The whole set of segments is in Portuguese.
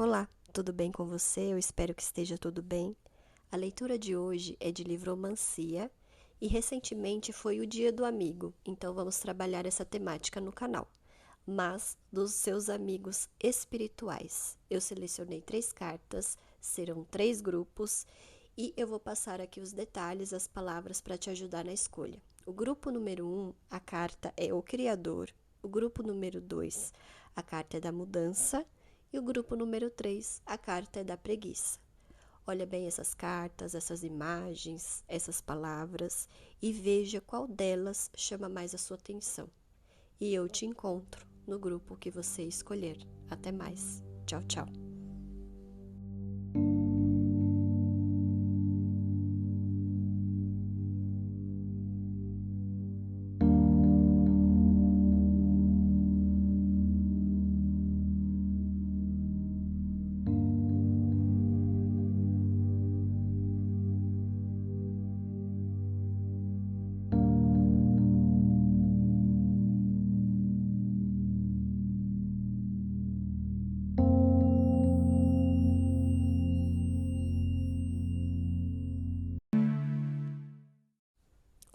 Olá, tudo bem com você? Eu espero que esteja tudo bem. A leitura de hoje é de Livromancia e recentemente foi o Dia do Amigo, então vamos trabalhar essa temática no canal, mas dos seus amigos espirituais. Eu selecionei 3 cartas, serão 3 grupos e eu vou passar aqui os detalhes, as palavras para te ajudar na escolha. O grupo número 1, a carta é o Criador. O grupo número 2, a carta é da mudança. E o grupo número 3, a carta é da preguiça. Olha bem essas cartas, essas imagens, essas palavras e veja qual delas chama mais a sua atenção. E eu te encontro no grupo que você escolher. Até mais. Tchau, tchau.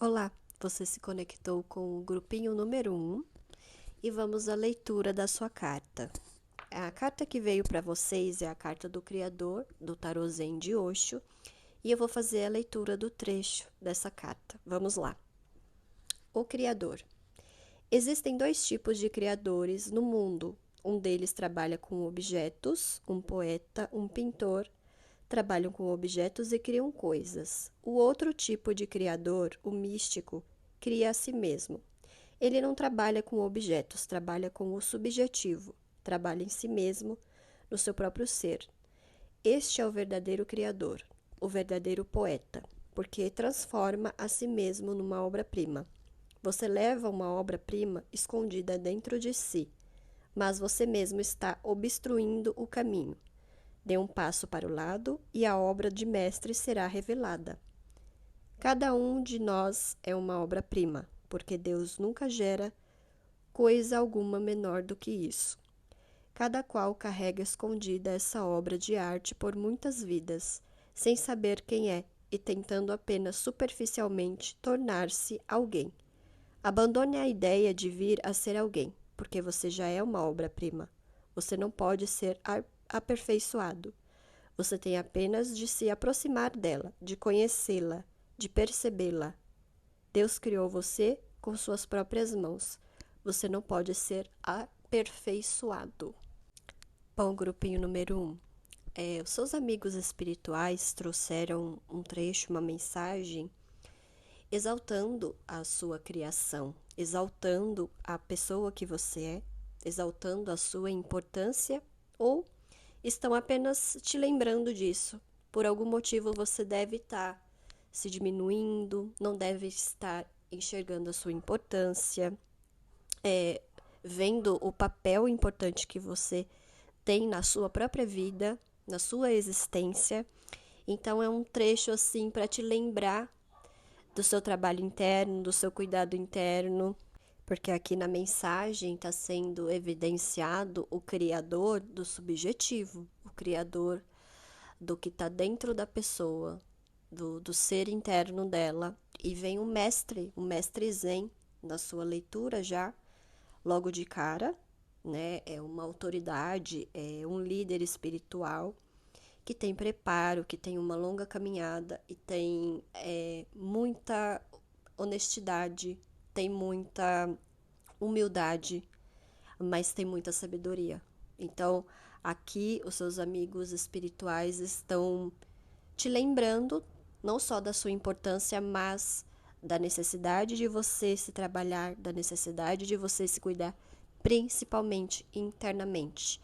Olá, você se conectou com o grupinho número 1 e vamos à leitura da sua carta. A carta que veio para vocês é a carta do Criador, do Tarô Zen de Osho, e eu vou fazer a leitura do trecho dessa carta. Vamos lá. O Criador. Existem 2 tipos de criadores no mundo. Um deles trabalha com objetos, um poeta, um pintor, trabalham com objetos e criam coisas. O outro tipo de criador, o místico, cria a si mesmo. Ele não trabalha com objetos, trabalha com o subjetivo, trabalha em si mesmo, no seu próprio ser. Este é o verdadeiro criador, o verdadeiro poeta, porque transforma a si mesmo numa obra-prima. Você leva uma obra-prima escondida dentro de si, mas você mesmo está obstruindo o caminho. Dê um passo para o lado e a obra de mestre será revelada. Cada um de nós é uma obra-prima, porque Deus nunca gera coisa alguma menor do que isso. Cada qual carrega escondida essa obra de arte por muitas vidas, sem saber quem é e tentando apenas superficialmente tornar-se alguém. Abandone a ideia de vir a ser alguém, porque você já é uma obra-prima. Você não pode ser aperfeiçoado. Você tem apenas de se aproximar dela, de conhecê-la, de percebê-la. Deus criou você com suas próprias mãos. Você não pode ser aperfeiçoado. Bom, grupinho número 1. Os seus amigos espirituais trouxeram um trecho, uma mensagem, exaltando a sua criação, exaltando a pessoa que você é, exaltando a sua importância, ou estão apenas te lembrando disso. Por algum motivo você deve estar se diminuindo, não deve estar enxergando a sua importância, vendo o papel importante que você tem na sua própria vida, na sua existência. Então é um trecho assim para te lembrar do seu trabalho interno, do seu cuidado interno, porque aqui na mensagem está sendo evidenciado o criador do subjetivo, o criador do que está dentro da pessoa, do ser interno dela. E vem o mestre Zen, na sua leitura já, logo de cara, né? É uma autoridade, é um líder espiritual que tem preparo, que tem uma longa caminhada e tem muita honestidade, tem muita humildade, mas tem muita sabedoria. Então, aqui os seus amigos espirituais estão te lembrando não só da sua importância, mas da necessidade de você se trabalhar, da necessidade de você se cuidar, principalmente internamente.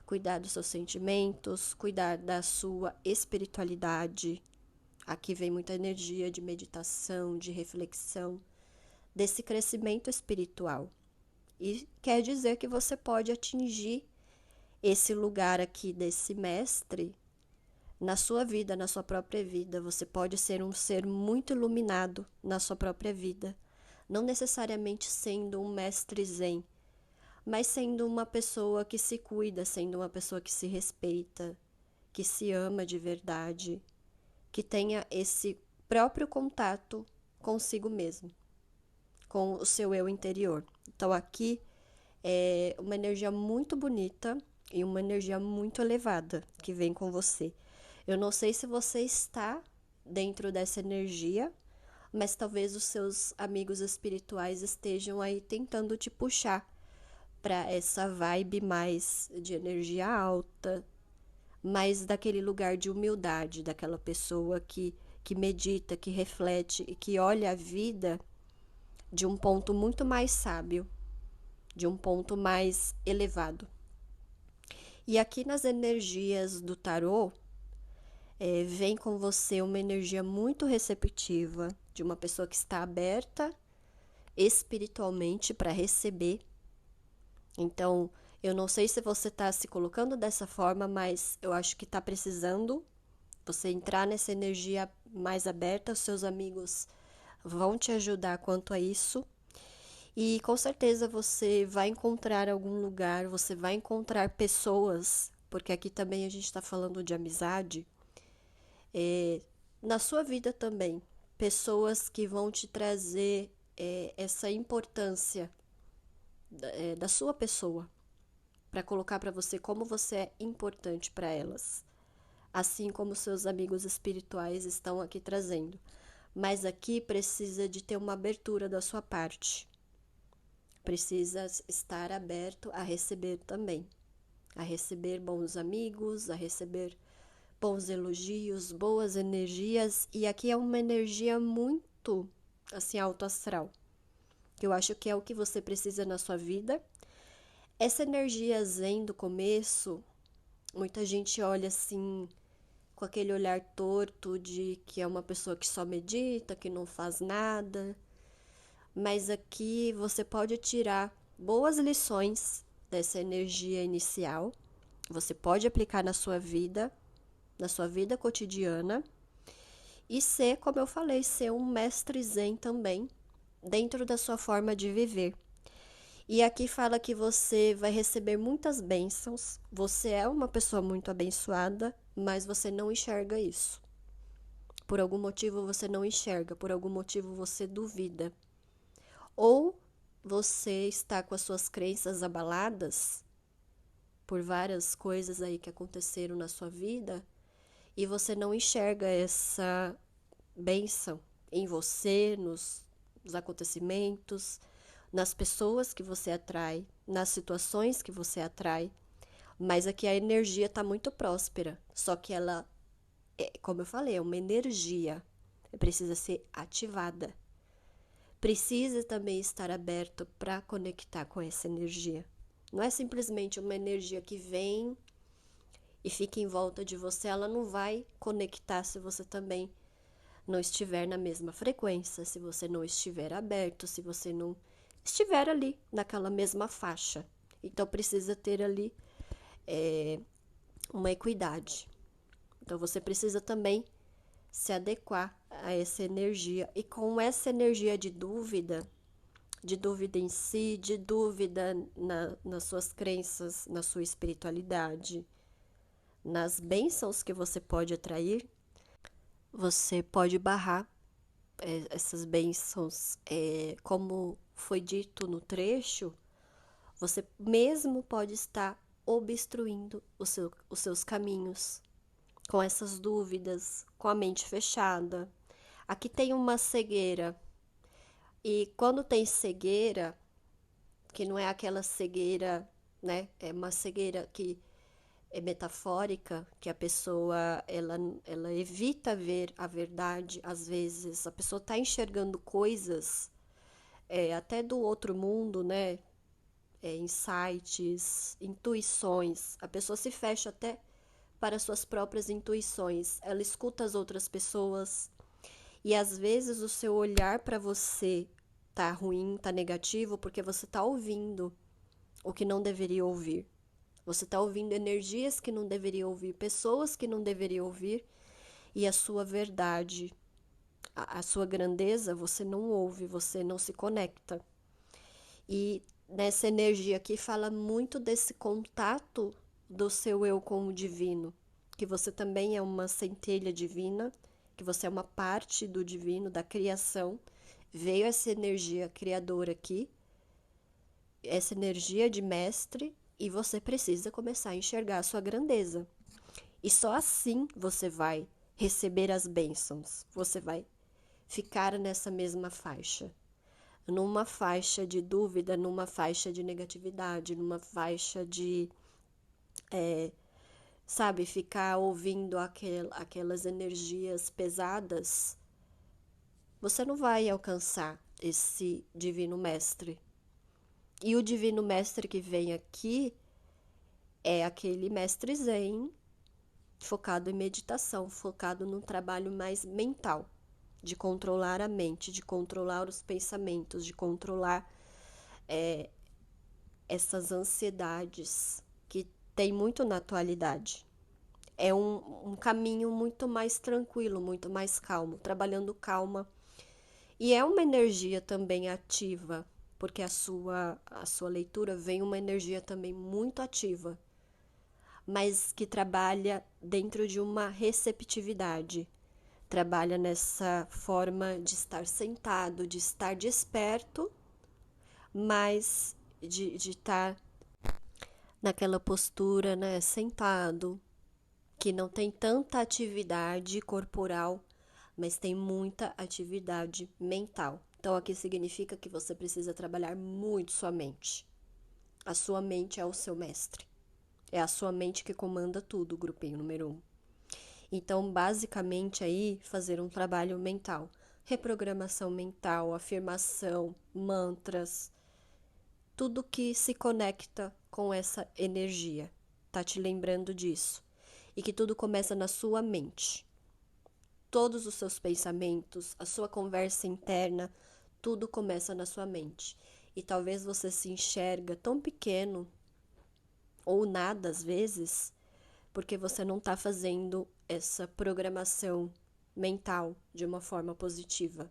Cuidar dos seus sentimentos, cuidar da sua espiritualidade. Aqui vem muita energia de meditação, de reflexão, desse crescimento espiritual. E quer dizer que você pode atingir esse lugar aqui desse mestre na sua vida, na sua própria vida. Você pode ser um ser muito iluminado na sua própria vida, não necessariamente sendo um mestre zen, mas sendo uma pessoa que se cuida, sendo uma pessoa que se respeita, que se ama de verdade, que tenha esse próprio contato consigo mesmo, com o seu eu interior. Então aqui é uma energia muito bonita e uma energia muito elevada que vem com você. Eu não sei se você está dentro dessa energia, mas talvez os seus amigos espirituais estejam aí tentando te puxar para essa vibe mais de energia alta, mais daquele lugar de humildade, daquela pessoa que medita, que reflete e que olha a vida de um ponto muito mais sábio, de um ponto mais elevado. E aqui nas energias do tarô, vem com você uma energia muito receptiva, de uma pessoa que está aberta espiritualmente para receber. Então, eu não sei se você está se colocando dessa forma, mas eu acho que está precisando você entrar nessa energia mais aberta. Os seus amigos vão te ajudar quanto a isso. E com certeza você vai encontrar algum lugar, você vai encontrar pessoas, porque aqui também a gente está falando de amizade, na sua vida também. Pessoas que vão te trazer essa importância da sua pessoa, para colocar para você como você é importante para elas, assim como seus amigos espirituais estão aqui trazendo. Mas aqui precisa de ter uma abertura da sua parte. Precisa estar aberto a receber também, a receber bons amigos, a receber bons elogios, boas energias. E aqui é uma energia muito assim alto astral, que eu acho que é o que você precisa na sua vida. Essa energia zen do começo, muita gente olha assim com aquele olhar torto de que é uma pessoa que só medita, que não faz nada. Mas aqui você pode tirar boas lições dessa energia inicial. Você pode aplicar na sua vida cotidiana. E ser, como eu falei, ser um mestre zen também, dentro da sua forma de viver. E aqui fala que você vai receber muitas bênçãos. Você é uma pessoa muito abençoada, mas você não enxerga isso. Por algum motivo você não enxerga, por algum motivo você duvida. Ou você está com as suas crenças abaladas por várias coisas aí que aconteceram na sua vida e você não enxerga essa bênção em você, nos acontecimentos, nas pessoas que você atrai, nas situações que você atrai. Mas aqui a energia está muito próspera, só que ela, como eu falei, é uma energia, precisa ser ativada. Precisa também estar aberto para conectar com essa energia. Não é simplesmente uma energia que vem e fica em volta de você, ela não vai conectar se você também não estiver na mesma frequência, se você não estiver aberto, se você não estiver ali naquela mesma faixa. Então precisa ter ali uma equidade. Então você precisa também se adequar a essa energia. E com essa energia de dúvida em si, de dúvida nas suas crenças, na sua espiritualidade, nas bênçãos que você pode atrair, você pode barrar essas bênçãos. Como foi dito no trecho, você mesmo pode estar obstruindo os seus caminhos com essas dúvidas, com a mente fechada. Aqui tem uma cegueira. E quando tem cegueira, que não é aquela cegueira, né? É uma cegueira que é metafórica, que a pessoa ela evita ver a verdade. Às vezes a pessoa está enxergando coisas até do outro mundo, né? Insights, intuições. A pessoa se fecha até para suas próprias intuições. Ela escuta as outras pessoas e às vezes o seu olhar para você tá ruim, tá negativo, porque você tá ouvindo o que não deveria ouvir. Você tá ouvindo energias que não deveria ouvir, pessoas que não deveria ouvir, e a sua verdade, a sua grandeza, você não ouve, você não se conecta. E Nessa energia aqui fala muito desse contato do seu eu com o divino, que você também é uma centelha divina, que você é uma parte do divino, da criação. Veio essa energia criadora aqui, essa energia de mestre, e você precisa começar a enxergar a sua grandeza. E só assim você vai receber as bênçãos, você vai ficar nessa mesma faixa. Numa faixa de dúvida, numa faixa de negatividade, numa faixa de, sabe, ficar ouvindo aquelas energias pesadas, você não vai alcançar esse divino mestre. E o divino mestre que vem aqui é aquele mestre zen, focado em meditação, focado num trabalho mais mental, de controlar a mente, de controlar os pensamentos, de controlar essas ansiedades que tem muito na atualidade. É um caminho muito mais tranquilo, muito mais calmo, trabalhando calma. E é uma energia também ativa, porque a sua leitura vem uma energia também muito ativa, mas que trabalha dentro de uma receptividade. Trabalha nessa forma de estar sentado, de estar desperto, mas de estar naquela postura, né, sentado, que não tem tanta atividade corporal, mas tem muita atividade mental. Então, aqui significa que você precisa trabalhar muito sua mente. A sua mente é o seu mestre. É a sua mente que comanda tudo, grupinho número 1. Então, basicamente aí, fazer um trabalho mental. Reprogramação mental, afirmação, mantras, tudo que se conecta com essa energia. Tá te lembrando disso. E que tudo começa na sua mente. Todos os seus pensamentos, a sua conversa interna, tudo começa na sua mente. E talvez você se enxerga tão pequeno, ou nada às vezes, porque você não está fazendo essa programação mental de uma forma positiva.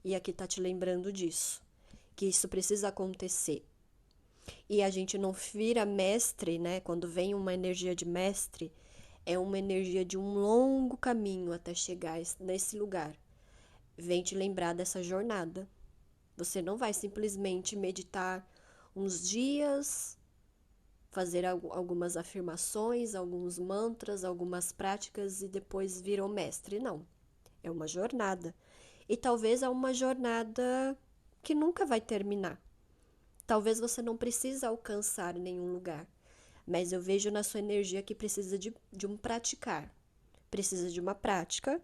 E aqui tá te lembrando disso, que isso precisa acontecer. E a gente não vira mestre, né? Quando vem uma energia de mestre, é uma energia de um longo caminho até chegar nesse lugar. Vem te lembrar dessa jornada. Você não vai simplesmente meditar uns dias, fazer algumas afirmações, alguns mantras, algumas práticas e depois virou mestre. Não. É uma jornada. E talvez é uma jornada que nunca vai terminar. Talvez você não precise alcançar nenhum lugar. Mas eu vejo na sua energia que precisa de um praticar. Precisa de uma prática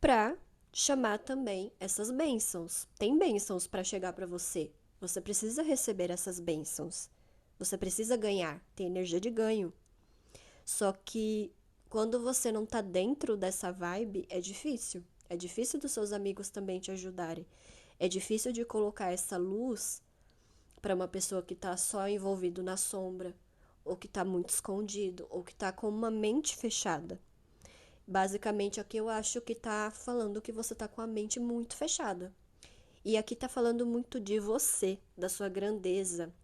para chamar também essas bênçãos. Tem bênçãos para chegar para você. Você precisa receber essas bênçãos. Você precisa ganhar. Tem energia de ganho. Só que quando você não tá dentro dessa vibe, é difícil. É difícil dos seus amigos também te ajudarem. É difícil de colocar essa luz para uma pessoa que tá só envolvido na sombra, ou que tá muito escondido, ou que tá com uma mente fechada. Basicamente, aqui eu acho que tá falando que você tá com a mente muito fechada. E aqui tá falando muito de você, da sua grandeza,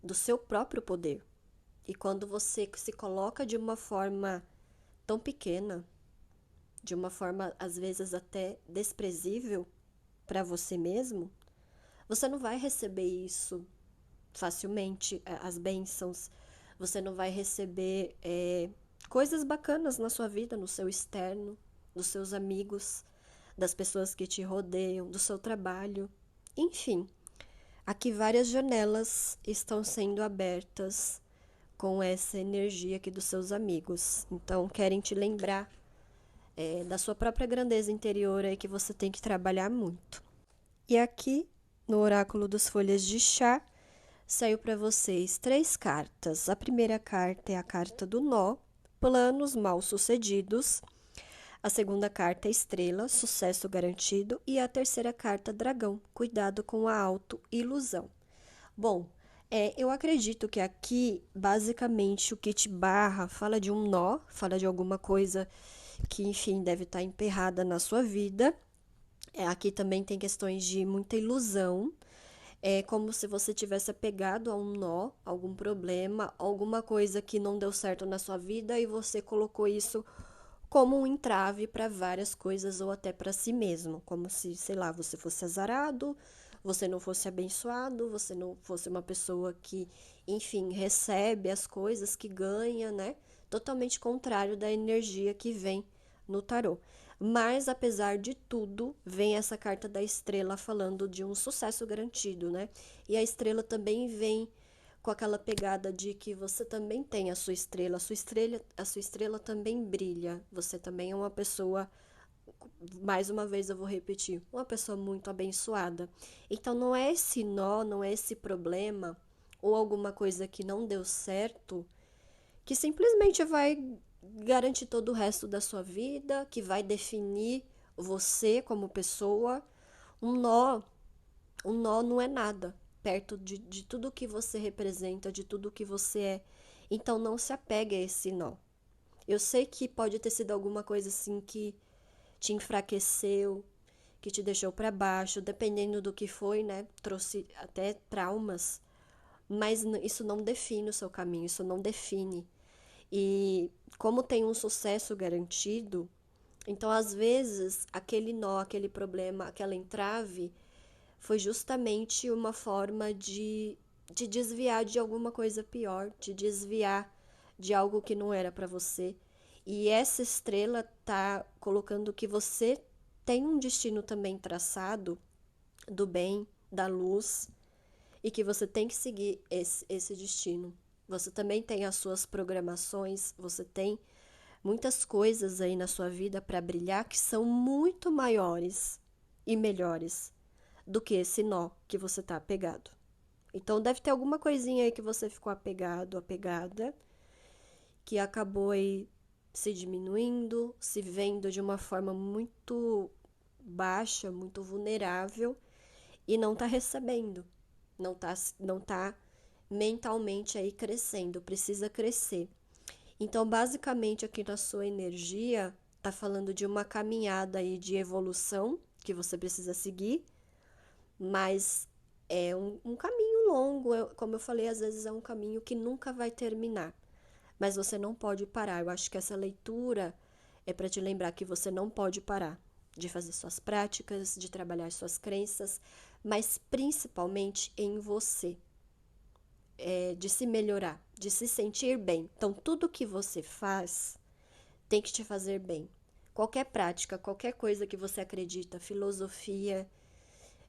do seu próprio poder. E quando você se coloca de uma forma tão pequena, de uma forma às vezes até desprezível para você mesmo, você não vai receber isso facilmente, as bênçãos. Você não vai receber coisas bacanas na sua vida, no seu externo, dos seus amigos, das pessoas que te rodeiam, do seu trabalho. Enfim, aqui várias janelas estão sendo abertas com essa energia aqui dos seus amigos. Então, querem te lembrar da sua própria grandeza interior aí que você tem que trabalhar muito. E aqui, no Oráculo dos Folhas de Chá, saiu para vocês 3 cartas. A primeira carta é a carta do nó, planos mal sucedidos. A segunda carta é estrela, sucesso garantido. E a terceira carta, dragão, cuidado com a autoilusão. Bom, eu acredito que aqui, basicamente, o que te barra fala de um nó, fala de alguma coisa que, enfim, deve estar emperrada na sua vida. Aqui também tem questões de muita ilusão. É como se você tivesse apegado a um nó, algum problema, alguma coisa que não deu certo na sua vida e você colocou isso como um entrave para várias coisas ou até para si mesmo, como se, sei lá, você fosse azarado, você não fosse abençoado, você não fosse uma pessoa que, enfim, recebe as coisas que ganha, né? Totalmente contrário da energia que vem no tarô. Mas apesar de tudo, vem essa carta da estrela falando de um sucesso garantido, né? E a estrela também vem com aquela pegada de que você também tem a sua estrela também brilha. Você também é uma pessoa, mais uma vez eu vou repetir, uma pessoa muito abençoada. Então não é esse nó, não é esse problema ou alguma coisa que não deu certo que simplesmente vai garantir todo o resto da sua vida, que vai definir você como pessoa. Um nó, um nó não é nada perto de tudo que você representa, de tudo que você é. Então não se apegue a esse nó. Eu sei que pode ter sido alguma coisa assim que te enfraqueceu, que te deixou para baixo, dependendo do que foi, né? Trouxe até traumas, mas isso não define o seu caminho, isso não define. E como tem um sucesso garantido, então às vezes aquele nó, aquele problema, aquela entrave foi justamente uma forma de desviar de alguma coisa pior, de desviar de algo que não era para você. E essa estrela tá colocando que você tem um destino também traçado do bem, da luz, e que você tem que seguir esse destino. Você também tem as suas programações, você tem muitas coisas aí na sua vida para brilhar que são muito maiores e melhores do que esse nó que você tá apegado. Então deve ter alguma coisinha aí que você ficou apegado, apegada, que acabou aí se diminuindo, se vendo de uma forma muito baixa, muito vulnerável e não tá recebendo, não tá mentalmente aí crescendo, precisa crescer. Então, basicamente aqui na sua energia tá falando de uma caminhada aí de evolução que você precisa seguir, mas é um caminho longo, como eu falei, às vezes é um caminho que nunca vai terminar, mas você não pode parar. Eu acho que essa leitura é para te lembrar que você não pode parar de fazer suas práticas, de trabalhar suas crenças, mas principalmente em você, de se melhorar, de se sentir bem. Então, tudo que você faz tem que te fazer bem. Qualquer prática, qualquer coisa que você acredita, filosofia,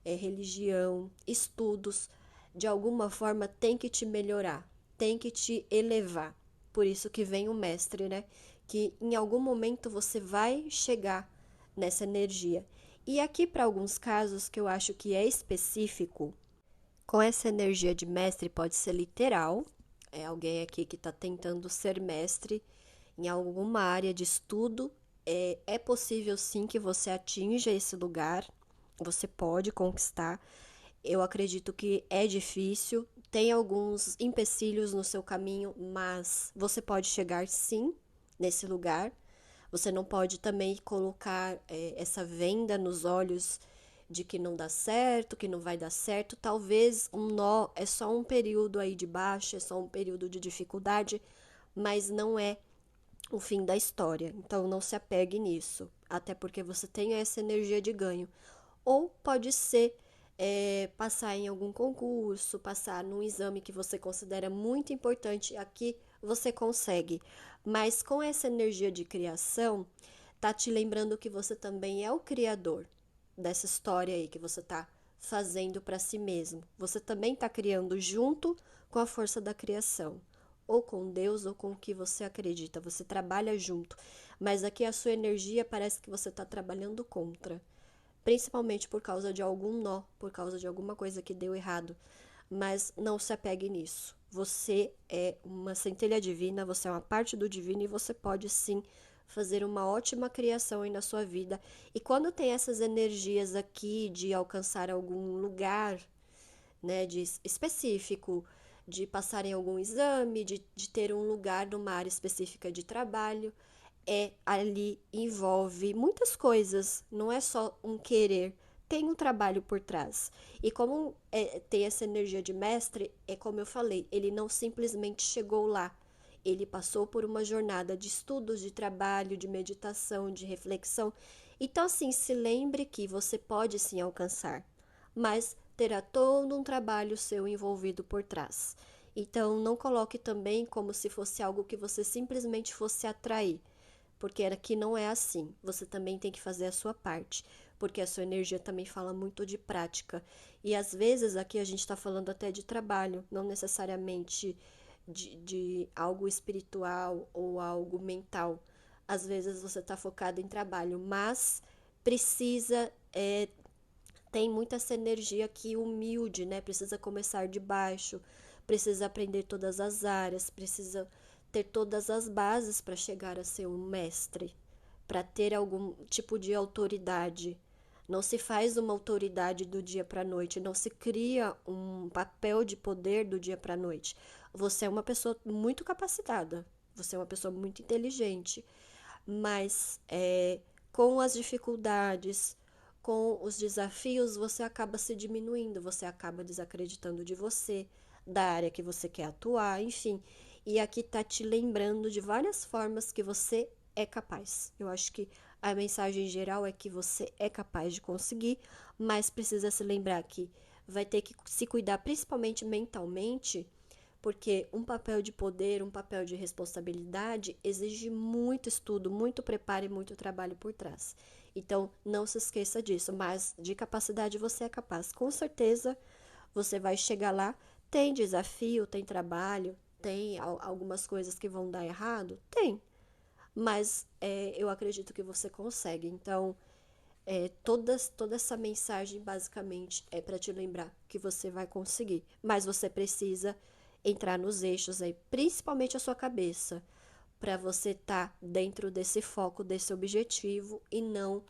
religião, estudos, de alguma forma tem que te melhorar, tem que te elevar. Por isso que vem o mestre, né? Que em algum momento você vai chegar nessa energia. E aqui, para alguns casos que eu acho que é específico, com essa energia de mestre pode ser literal, é alguém aqui que está tentando ser mestre em alguma área de estudo. É possível sim que você atinja esse lugar, você pode conquistar. Eu acredito que é difícil, tem alguns empecilhos no seu caminho, mas você pode chegar sim nesse lugar. Você não pode também colocar essa venda nos olhos de que não dá certo, que não vai dar certo. Talvez um nó é só um período aí de baixa, é só um período de dificuldade, mas não é o fim da história. Então não se apegue nisso, até porque você tem essa energia de ganho. Ou pode ser passar em algum concurso, passar num exame que você considera muito importante. Aqui você consegue, mas com essa energia de criação, tá te lembrando que você também é o criador dessa história aí que você tá fazendo para si mesmo. Você também tá criando junto com a força da criação, ou com Deus, ou com o que você acredita. Você trabalha junto, mas aqui a sua energia parece que você tá trabalhando contra, principalmente por causa de algum nó, por causa de alguma coisa que deu errado. Mas não se apegue nisso. Você é uma centelha divina, você é uma parte do divino e você pode sim fazer uma ótima criação aí na sua vida. E quando tem essas energias aqui de alcançar algum lugar, né, de específico, de passar em algum exame, de ter um lugar numa área específica de trabalho, ali envolve muitas coisas, não é só um querer, tem um trabalho por trás. E como tem essa energia de mestre, é como eu falei, ele não simplesmente chegou lá. Ele passou por uma jornada de estudos, de trabalho, de meditação, de reflexão. Então, assim, se lembre que você pode sim alcançar, mas terá todo um trabalho seu envolvido por trás. Então, não coloque também como se fosse algo que você simplesmente fosse atrair, porque aqui não é assim. Você também tem que fazer a sua parte, porque a sua energia também fala muito de prática. E às vezes aqui a gente está falando até de trabalho, não necessariamente de algo espiritual ou algo mental. Às vezes você está focado em trabalho, mas precisa tem muita essa energia aqui humilde, né? Precisa começar de baixo, precisa aprender todas as áreas, precisa ter todas as bases para chegar a ser um mestre, para ter algum tipo de autoridade. Não se faz uma autoridade do dia para a noite, não se cria um papel de poder do dia para a noite. Você é uma pessoa muito capacitada, você é uma pessoa muito inteligente, mas com as dificuldades, com os desafios, você acaba se diminuindo, você acaba desacreditando de você, da área que você quer atuar, enfim. E aqui tá te lembrando de várias formas que você é capaz. Eu acho que a mensagem geral é que você é capaz de conseguir, mas precisa se lembrar que vai ter que se cuidar principalmente mentalmente, porque um papel de poder, um papel de responsabilidade exige muito estudo, muito preparo e muito trabalho por trás. Então, não se esqueça disso, mas de capacidade você é capaz. Com certeza você vai chegar lá. Tem desafio, tem trabalho, tem algumas coisas que vão dar errado? Tem, mas eu acredito que você consegue. Então, toda essa mensagem basicamente é para te lembrar que você vai conseguir, mas você precisa entrar nos eixos aí, principalmente a sua cabeça, para você estar dentro desse foco, desse objetivo e não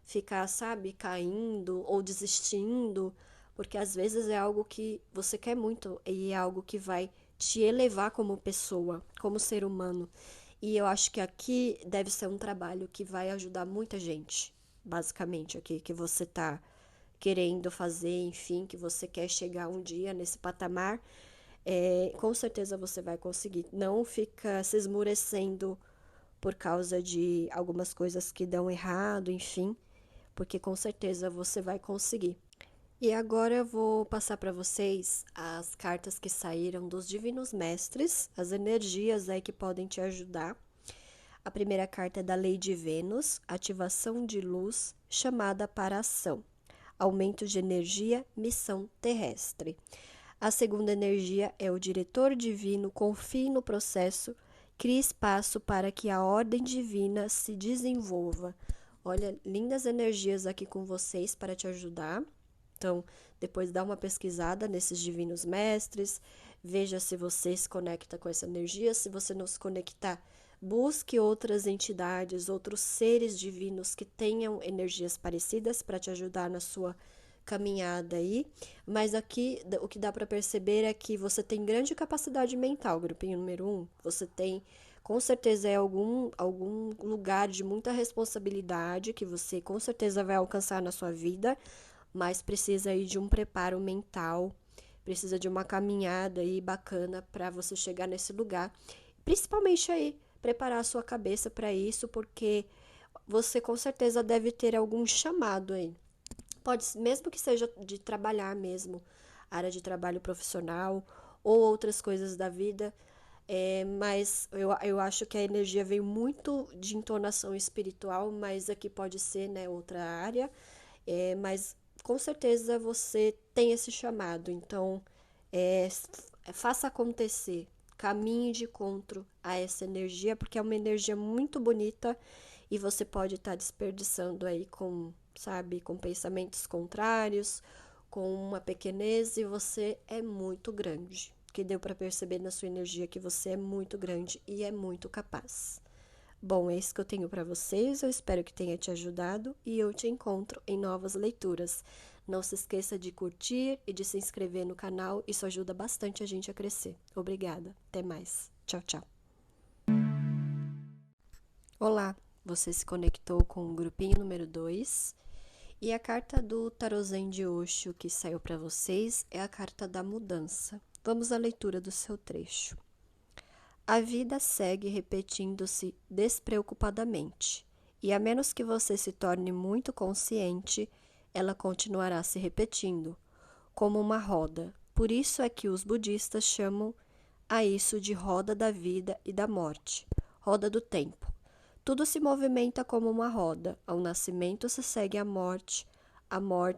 ficar, sabe, caindo ou desistindo, porque às vezes é algo que você quer muito e é algo que vai te elevar como pessoa, como ser humano. E eu acho que aqui deve ser um trabalho que vai ajudar muita gente, basicamente, aqui que você tá querendo fazer, enfim, que você quer chegar um dia nesse patamar, com certeza você vai conseguir. Não fica se esmurecendo por causa de algumas coisas que dão errado, enfim, porque com certeza você vai conseguir. E agora eu vou passar para vocês as cartas que saíram dos Divinos Mestres, as energias aí que podem te ajudar. A primeira carta é da Lei de Vênus, ativação de luz, chamada para ação, aumento de energia, missão terrestre. A segunda energia é o diretor divino, confie no processo, crie espaço para que a ordem divina se desenvolva. Olha, lindas energias aqui com vocês para te ajudar. Então, depois dá uma pesquisada nesses divinos mestres, veja se você se conecta com essa energia. Se você não se conectar, busque outras entidades, outros seres divinos que tenham energias parecidas para te ajudar na sua caminhada aí. Mas aqui o que dá para perceber é que você tem grande capacidade mental, grupinho número 1. Você tem, com certeza, algum lugar de muita responsabilidade que você com certeza vai alcançar na sua vida, mas precisa aí de um preparo mental, precisa de uma caminhada aí bacana para você chegar nesse lugar. Principalmente aí, preparar a sua cabeça para isso, porque você com certeza deve ter algum chamado aí. Pode, mesmo que seja de trabalhar mesmo, área de trabalho profissional ou outras coisas da vida, mas eu acho que a energia veio muito de entonação espiritual, mas aqui pode ser, né, outra área, mas com certeza você tem esse chamado, então é, faça acontecer, caminhe de encontro a essa energia, porque é uma energia muito bonita e você pode estar desperdiçando aí com, sabe, com pensamentos contrários, com uma pequenez, e você é muito grande. Que deu para perceber na sua energia que você é muito grande e é muito capaz. Bom, é isso que eu tenho para vocês. Eu espero que tenha te ajudado e eu te encontro em novas leituras. Não se esqueça de curtir e de se inscrever no canal, isso ajuda bastante a gente a crescer. Obrigada. Até mais. Tchau, tchau. Olá, você se conectou com o grupinho número 2 E a carta do Tarô de Osho que saiu para vocês é a carta da mudança. Vamos à leitura do seu trecho. A vida segue repetindo-se despreocupadamente, e a menos que você se torne muito consciente, ela continuará se repetindo, como uma roda. Por isso é que os budistas chamam a isso de roda da vida e da morte, roda do tempo. Tudo se movimenta como uma roda. Ao nascimento se segue a morte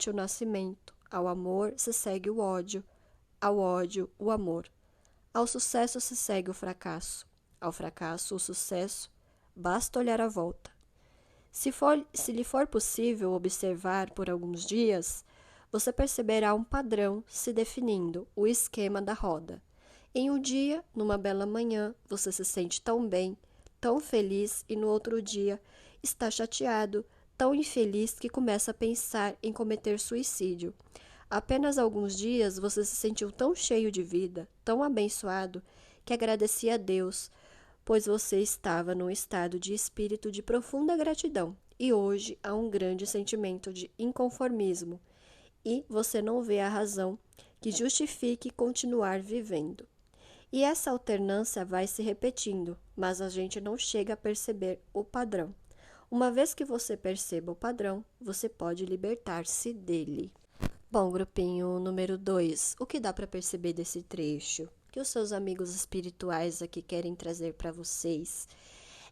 o nascimento. Ao amor se segue o ódio, ao ódio o amor. Ao sucesso se segue o fracasso, ao fracasso o sucesso. Basta olhar à volta. Se lhe for possível observar por alguns dias, você perceberá um padrão se definindo, o esquema da roda. Em um dia, numa bela manhã, você se sente tão bem, tão feliz, e no outro dia está chateado, tão infeliz que começa a pensar em cometer suicídio. Apenas alguns dias você se sentiu tão cheio de vida, tão abençoado, que agradecia a Deus, pois você estava num estado de espírito de profunda gratidão. E hoje há um grande sentimento de inconformismo, e você não vê a razão que justifique continuar vivendo. E essa alternância vai se repetindo, mas a gente não chega a perceber o padrão. Uma vez que você perceba o padrão, você pode libertar-se dele. Bom, grupinho número 2, o que dá para perceber desse trecho? Que os seus amigos espirituais aqui querem trazer para vocês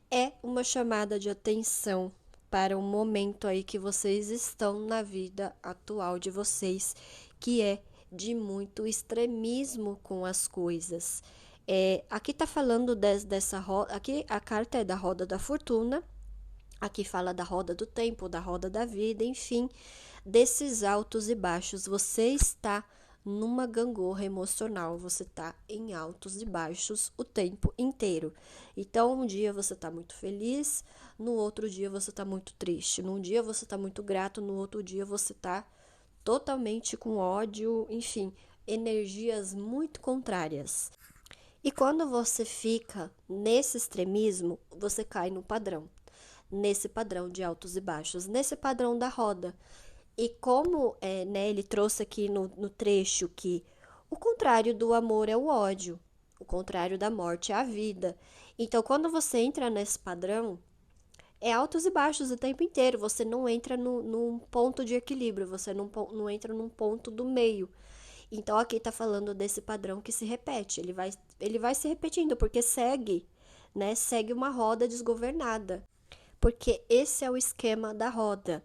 é uma chamada de atenção para um momento aí que vocês estão na vida atual de vocês, que é de muito extremismo com as coisas. Aqui tá falando dessa roda, aqui a carta é da roda da fortuna, aqui fala da roda do tempo, da roda da vida, enfim, desses altos e baixos. Você está numa gangorra emocional, você está em altos e baixos o tempo inteiro. Então, um dia você está muito feliz, no outro dia você está muito triste, num dia você está muito grato, no outro dia você está totalmente com ódio, enfim, energias muito contrárias. E quando você fica nesse extremismo, você cai no padrão, nesse padrão de altos e baixos, nesse padrão da roda. E como ele trouxe aqui no trecho que o contrário do amor é o ódio, o contrário da morte é a vida. Então, quando você entra nesse padrão, é altos e baixos o tempo inteiro. Você não entra num ponto de equilíbrio, você não entra num ponto do meio. Então, aqui está falando desse padrão que se repete. Ele vai se repetindo, porque segue uma roda desgovernada. Porque esse é o esquema da roda.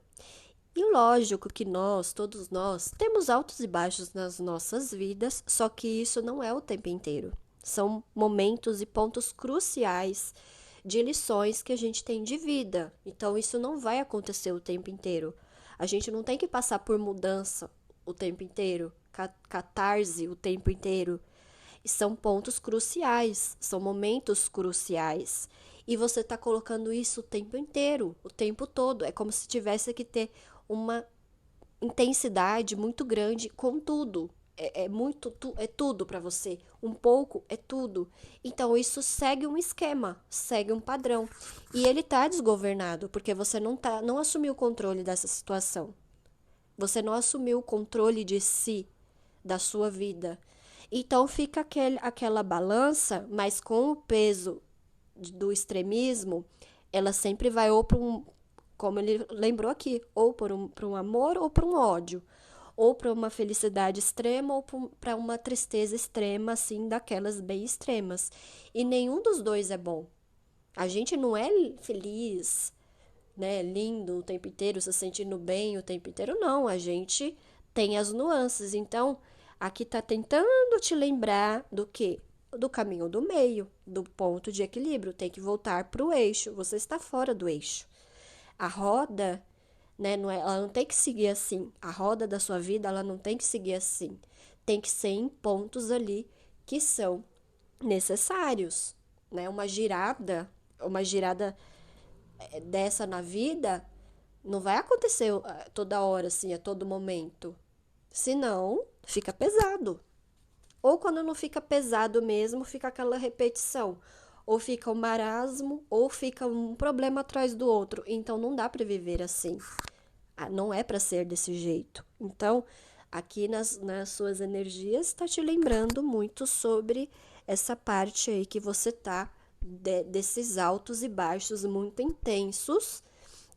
E lógico que todos nós, temos altos e baixos nas nossas vidas, só que isso não é o tempo inteiro. São momentos e pontos cruciais de lições que a gente tem de vida. Então, isso não vai acontecer o tempo inteiro. A gente não tem que passar por mudança o tempo inteiro, catarse o tempo inteiro. E são pontos cruciais, são momentos cruciais. E você está colocando isso o tempo inteiro, o tempo todo. É como se tivesse que ter uma intensidade muito grande com tudo. É tudo para você. Um pouco é tudo. Então, isso segue um esquema, segue um padrão. E ele está desgovernado, porque você não assumiu o controle dessa situação. Você não assumiu o controle de si, da sua vida. Então, fica aquela balança, mas com o peso do extremismo, ela sempre vai ou para como ele lembrou aqui, ou para um amor ou para um ódio, ou para uma felicidade extrema ou para uma tristeza extrema, assim, daquelas bem extremas. E nenhum dos dois é bom. A gente não é feliz, né, lindo o tempo inteiro, se sentindo bem o tempo inteiro, não. A gente tem as nuances. Então, aqui está tentando te lembrar do quê? Do caminho do meio, do ponto de equilíbrio. Tem que voltar para o eixo. Você está fora do eixo. A roda, né, ela não tem que seguir assim. A roda da sua vida, ela não tem que seguir assim. Tem que ser em pontos ali que são necessários, né? Uma girada dessa na vida não vai acontecer toda hora, assim, a todo momento. Senão, fica pesado. Ou quando não fica pesado mesmo, fica aquela repetição. Ou fica um marasmo, ou fica um problema atrás do outro. Então, não dá para viver assim. Não é para ser desse jeito. Então, aqui nas suas energias, está te lembrando muito sobre essa parte aí que você tá, desses altos e baixos muito intensos,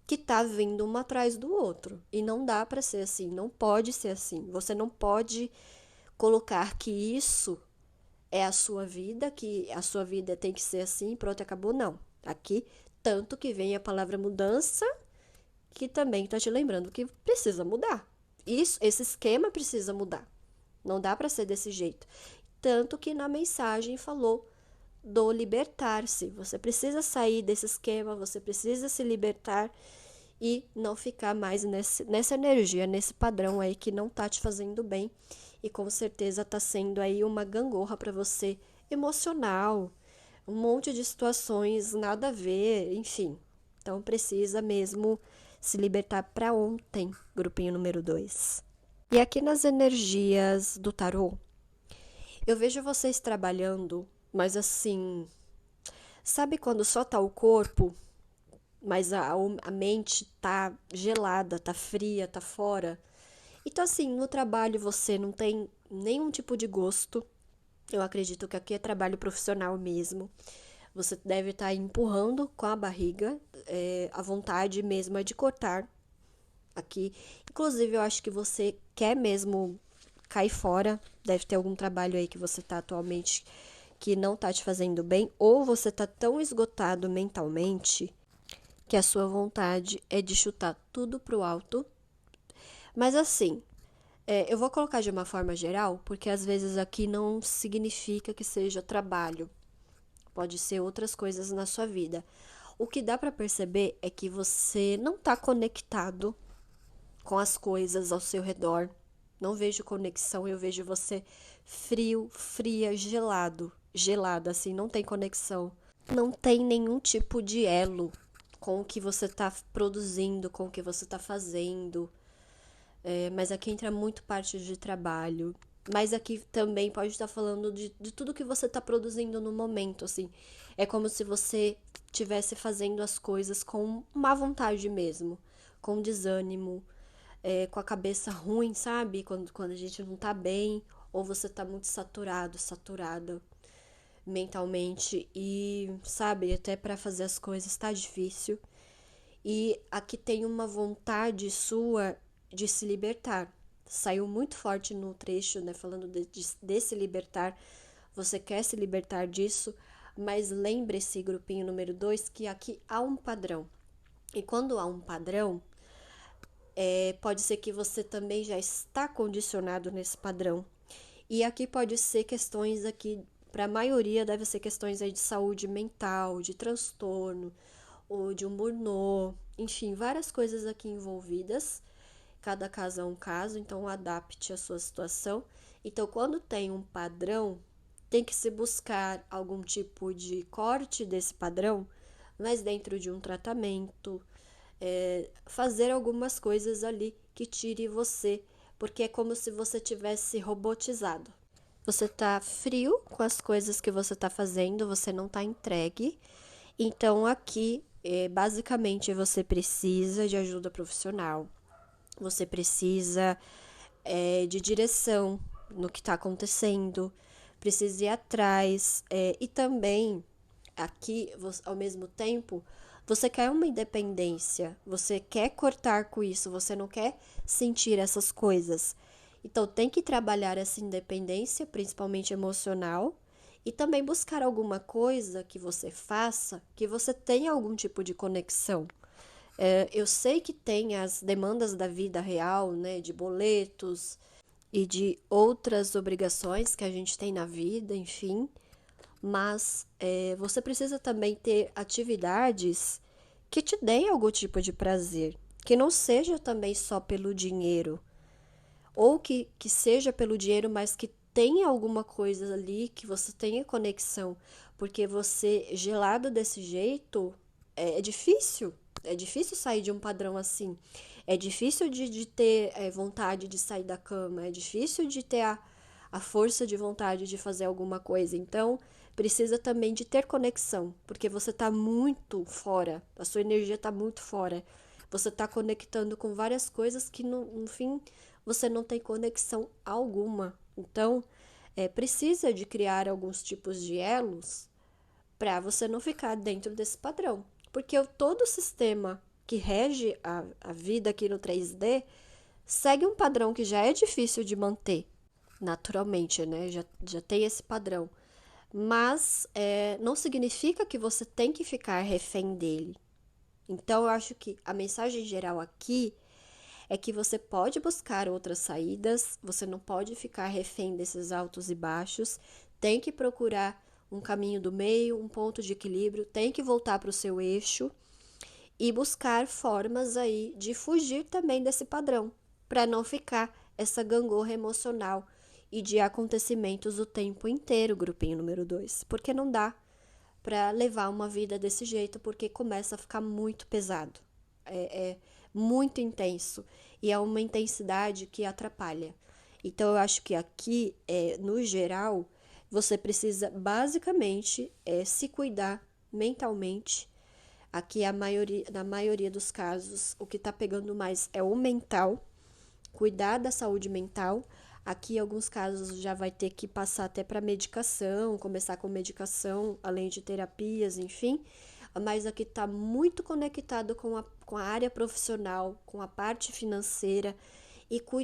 que tá vindo um atrás do outro. E não dá para ser assim, não pode ser assim. Você não pode colocar que isso é a sua vida, que a sua vida tem que ser assim, pronto, acabou, não. Aqui, tanto que vem a palavra mudança, que também está te lembrando que precisa mudar. Esse esquema precisa mudar. Não dá para ser desse jeito. Tanto que na mensagem falou do libertar-se. Você precisa sair desse esquema, você precisa se libertar e não ficar mais nessa energia, nesse padrão aí que não tá te fazendo bem e com certeza tá sendo aí uma gangorra para você emocional, um monte de situações nada a ver, enfim. Então precisa mesmo se libertar para ontem, grupinho número 2. E aqui nas energias do tarô, eu vejo vocês trabalhando, mas assim, sabe quando só tá o corpo, mas a mente tá gelada, tá fria, tá fora? Então, assim, no trabalho você não tem nenhum tipo de gosto. Eu acredito que aqui é trabalho profissional mesmo. Você deve estar empurrando com a barriga, a vontade mesmo é de cortar aqui. Inclusive, eu acho que você quer mesmo cair fora. Deve ter algum trabalho aí que você tá atualmente que não tá te fazendo bem, ou você tá tão esgotado mentalmente que a sua vontade é de chutar tudo pro alto. Mas assim, eu vou colocar de uma forma geral, porque às vezes aqui não significa que seja trabalho. Pode ser outras coisas na sua vida. O que dá para perceber é que você não tá conectado com as coisas ao seu redor. Não vejo conexão, eu vejo você frio, fria, gelado. Gelada, assim, não tem conexão. Não tem nenhum tipo de elo com o que você tá produzindo, com o que você tá fazendo. Mas aqui entra muito parte de trabalho. Mas aqui também pode estar falando de tudo que você está produzindo no momento, assim. É como se você estivesse fazendo as coisas com má vontade mesmo, com desânimo, com a cabeça ruim, sabe? Quando a gente não tá bem, ou você tá muito saturado, saturada mentalmente e, sabe, até para fazer as coisas tá difícil. E aqui tem uma vontade sua de se libertar. Saiu muito forte no trecho, né, falando de se libertar. Você quer se libertar disso, mas lembre-se, grupinho número 2, que aqui há um padrão. E quando há um padrão, pode ser que você também já está condicionado nesse padrão. E aqui pode ser questões aqui, para a maioria deve ser questões aí de saúde mental, de transtorno, ou de um burnout, enfim, várias coisas aqui envolvidas. Cada caso é um caso, então adapte a sua situação. Então, quando tem um padrão, tem que se buscar algum tipo de corte desse padrão, mas dentro de um tratamento, fazer algumas coisas ali que tire você, porque é como se você tivesse robotizado. Você tá frio com as coisas que você tá fazendo, você não tá entregue. Então, aqui, basicamente, você precisa de ajuda profissional. Você precisa de direção no que está acontecendo, precisa ir atrás. E também, aqui, ao mesmo tempo, você quer uma independência, você quer cortar com isso, você não quer sentir essas coisas. Então, tem que trabalhar essa independência, principalmente emocional, e também buscar alguma coisa que você faça, que você tenha algum tipo de conexão. Eu sei que tem as demandas da vida real, né, de boletos e de outras obrigações que a gente tem na vida, enfim, mas você precisa também ter atividades que te deem algum tipo de prazer, que não seja também só pelo dinheiro, ou que seja pelo dinheiro, mas que tenha alguma coisa ali, que você tenha conexão, porque você gelado desse jeito é difícil. É difícil sair de um padrão assim. É difícil de ter vontade de sair da cama. É difícil de ter a força de vontade de fazer alguma coisa. Então, precisa também de ter conexão, porque você está muito fora. A sua energia está muito fora. Você está conectando com várias coisas que no fim você não tem conexão alguma. Então, precisa de criar alguns tipos de elos para você não ficar dentro desse padrão. Porque todo o sistema que rege a vida aqui no 3D segue um padrão que já é difícil de manter, naturalmente, né? Já tem esse padrão. Mas não significa que você tem que ficar refém dele. Então, eu acho que a mensagem geral aqui é que você pode buscar outras saídas, você não pode ficar refém desses altos e baixos, tem que procurar um caminho do meio, um ponto de equilíbrio, tem que voltar para o seu eixo e buscar formas aí de fugir também desse padrão, para não ficar essa gangorra emocional e de acontecimentos o tempo inteiro, grupinho número 2, porque não dá para levar uma vida desse jeito, porque começa a ficar muito pesado, é muito intenso e é uma intensidade que atrapalha. Então, eu acho que aqui, no geral, você precisa basicamente se cuidar mentalmente. Aqui, na maioria dos casos, o que está pegando mais é o mental, cuidar da saúde mental. Aqui, em alguns casos, já vai ter que passar até para medicação, começar com medicação, além de terapias, enfim. Mas aqui está muito conectado com a área profissional, com a parte financeira,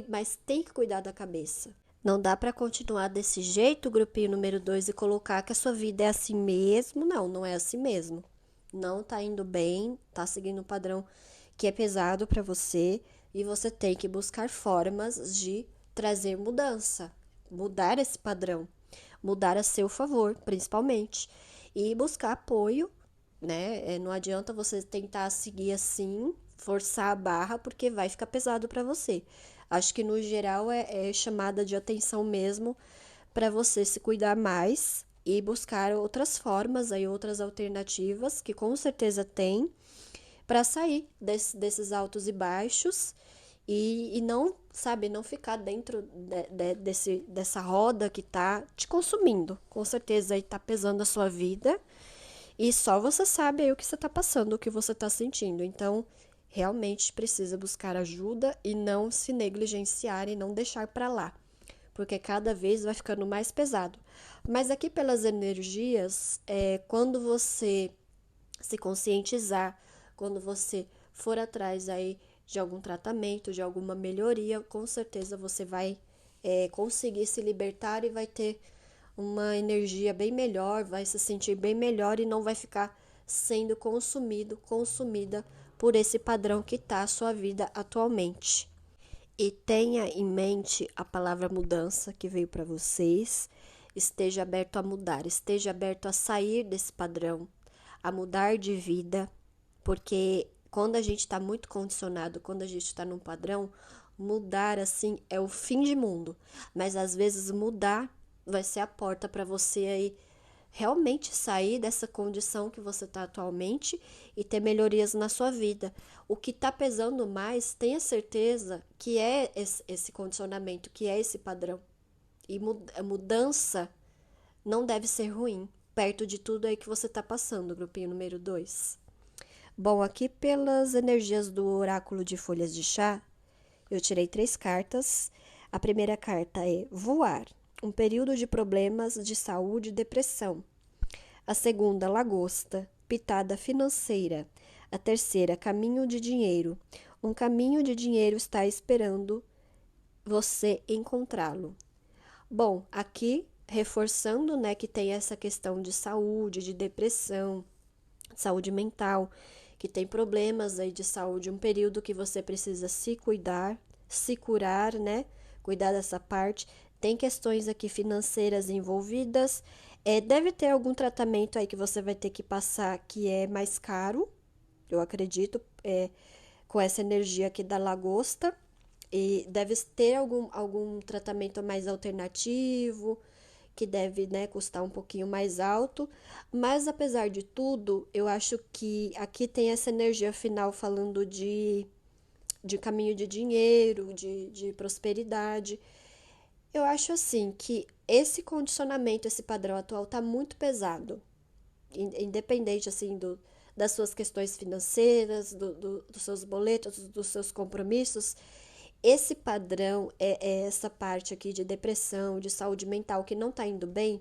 mas tem que cuidar da cabeça. Não dá para continuar desse jeito, grupinho número 2, e colocar que a sua vida é assim mesmo. Não, não é assim mesmo. Não tá indo bem, tá seguindo um padrão que é pesado para você e você tem que buscar formas de trazer mudança, mudar esse padrão, mudar a seu favor, principalmente, e buscar apoio, né? Não adianta você tentar seguir assim, forçar a barra, porque vai ficar pesado para você. Acho que no geral é chamada de atenção mesmo para você se cuidar mais e buscar outras formas aí, outras alternativas que com certeza tem para sair desses altos e baixos e não, sabe, não ficar dentro dessa roda que tá te consumindo. Com certeza aí tá pesando a sua vida e só você sabe aí o que você tá passando, o que você tá sentindo. Então, realmente precisa buscar ajuda e não se negligenciar e não deixar para lá, porque cada vez vai ficando mais pesado. Mas aqui pelas energias, quando você se conscientizar, quando você for atrás aí de algum tratamento, de alguma melhoria, com certeza você vai conseguir se libertar e vai ter uma energia bem melhor, vai se sentir bem melhor e não vai ficar sendo consumida por esse padrão que está a sua vida atualmente. E tenha em mente a palavra mudança que veio para vocês. Esteja aberto a mudar, esteja aberto a sair desse padrão, a mudar de vida, porque quando a gente está muito condicionado, quando a gente está num padrão, mudar assim é o fim de mundo. Mas às vezes mudar vai ser a porta para você aí realmente sair dessa condição que você está atualmente e ter melhorias na sua vida. O que está pesando mais, tenha certeza que é esse condicionamento, que é esse padrão. E a mudança não deve ser ruim, perto de tudo aí que você está passando, grupinho número 2. Bom, aqui pelas energias do oráculo de folhas de chá, eu tirei 3 cartas. A primeira carta é voar, um período de problemas de saúde e depressão. A segunda, lagosta, pitada financeira. A terceira, caminho de dinheiro. Um caminho de dinheiro está esperando você encontrá-lo. Bom, aqui reforçando, né, que tem essa questão de saúde, de depressão, saúde mental, que tem problemas aí de saúde, um período que você precisa se cuidar, se curar, né? Cuidar dessa parte. Tem questões aqui financeiras envolvidas. Deve ter algum tratamento aí que você vai ter que passar que é mais caro, eu acredito, com essa energia aqui da lagosta. E deve ter algum tratamento mais alternativo, que deve, né, custar um pouquinho mais alto. Mas apesar de tudo, eu acho que aqui tem essa energia final falando de caminho de dinheiro, de prosperidade. Eu acho assim que esse condicionamento, esse padrão atual tá muito pesado. Independente assim das suas questões financeiras, dos seus boletos, dos seus compromissos. Esse padrão é essa parte aqui de depressão, de saúde mental que não tá indo bem.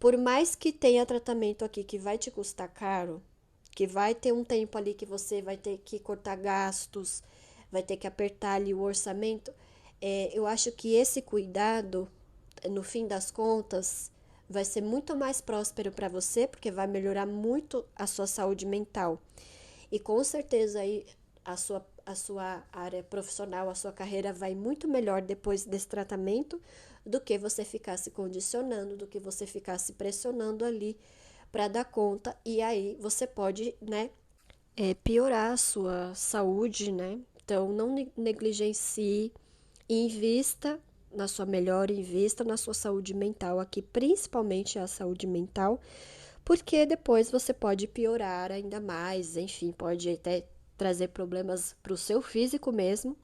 Por mais que tenha tratamento aqui que vai te custar caro, que vai ter um tempo ali que você vai ter que cortar gastos, vai ter que apertar ali o orçamento, eu acho que esse cuidado, no fim das contas, vai ser muito mais próspero para você, porque vai melhorar muito a sua saúde mental. E com certeza aí a sua área profissional, a sua carreira vai muito melhor depois desse tratamento do que você ficar se condicionando, do que você ficar se pressionando ali para dar conta. E aí você pode, né, piorar a sua saúde, né? Então não negligencie e invista na sua melhora, invista na sua saúde mental aqui, principalmente a saúde mental, porque depois você pode piorar ainda mais, enfim, pode até trazer problemas para o seu físico mesmo.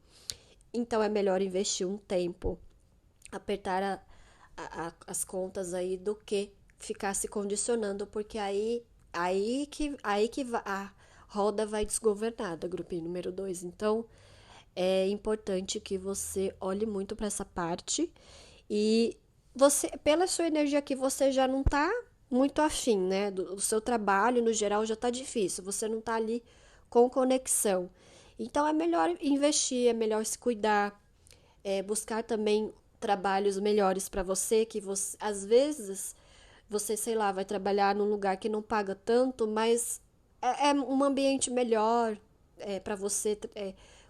Então é melhor investir um tempo, apertar as contas aí do que ficar se condicionando, porque aí que a roda vai desgovernada, grupinho número 2. Então é importante que você olhe muito para essa parte e você, pela sua energia aqui, você já não tá muito afim, né? Do seu trabalho, no geral, já tá difícil. Você não tá ali com conexão. Então é melhor investir, é melhor se cuidar, buscar também trabalhos melhores para você, que você, às vezes, você, sei lá, vai trabalhar num lugar que não paga tanto, mas é um ambiente melhor para você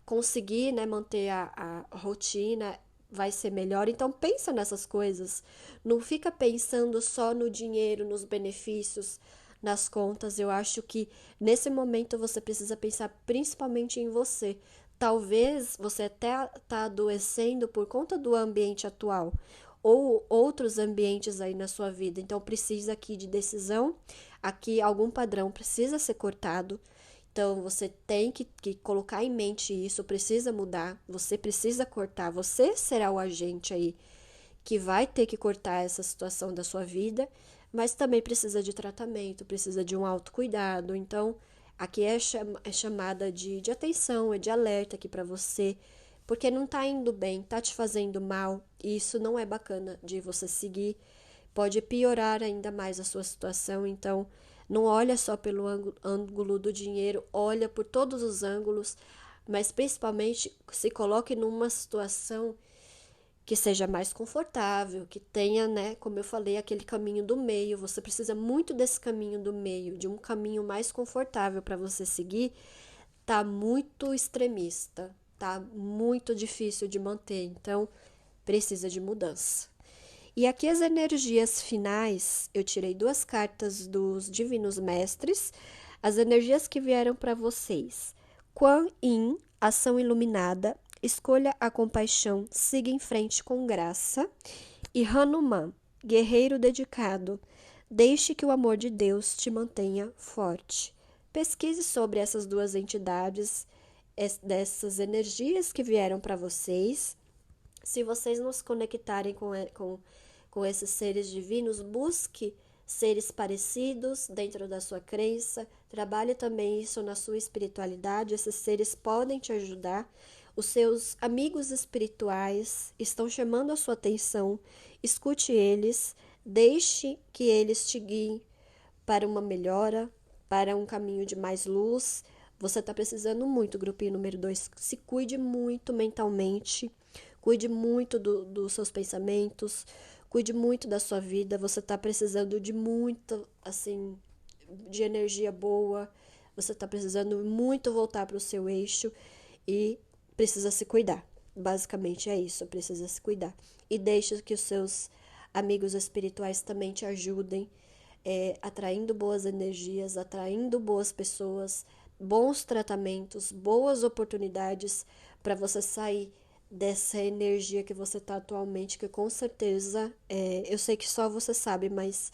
conseguir, né, manter a rotina, vai ser melhor. Então pensa nessas coisas. Não fica pensando só no dinheiro, nos benefícios, nas contas. Eu acho que nesse momento você precisa pensar principalmente em você. Talvez você até tá adoecendo por conta do ambiente atual ou outros ambientes aí na sua vida. Então precisa aqui de decisão, aqui algum padrão precisa ser cortado. Então você tem que colocar em mente isso, precisa mudar, você precisa cortar, você será o agente aí que vai ter que cortar essa situação da sua vida, mas também precisa de tratamento, precisa de um autocuidado. Então, aqui é chamada de atenção, é de alerta aqui para você, porque não tá indo bem, tá te fazendo mal, e isso não é bacana de você seguir, pode piorar ainda mais a sua situação. Então, não olha só pelo ângulo do dinheiro, olha por todos os ângulos, mas principalmente se coloque numa situação que seja mais confortável, que tenha, né, como eu falei, aquele caminho do meio. Você precisa muito desse caminho do meio, de um caminho mais confortável para você seguir. Tá muito extremista, tá muito difícil de manter, então precisa de mudança. E aqui as energias finais, eu tirei duas cartas dos Divinos Mestres, as energias que vieram para vocês. Quan Yin, ação iluminada, escolha a compaixão, siga em frente com graça. E Hanuman, guerreiro dedicado, deixe que o amor de Deus te mantenha forte. Pesquise sobre essas duas entidades, dessas energias que vieram para vocês. Se vocês não se conectarem com esses seres divinos, busque seres parecidos dentro da sua crença, trabalhe também isso na sua espiritualidade. Esses seres podem te ajudar. Os seus amigos espirituais estão chamando a sua atenção, escute eles, deixe que eles te guiem para uma melhora, para um caminho de mais luz. Você está precisando muito, grupinho número 2. Se cuide muito mentalmente, cuide muito dos seus pensamentos, cuide muito da sua vida. Você está precisando de muito, assim, de energia boa. Você está precisando muito voltar para o seu eixo e precisa se cuidar. Basicamente é isso, precisa se cuidar. E deixe que os seus amigos espirituais também te ajudem, atraindo boas energias, atraindo boas pessoas, bons tratamentos, boas oportunidades para você sair dessa energia que você está atualmente, que com certeza, eu sei que só você sabe, mas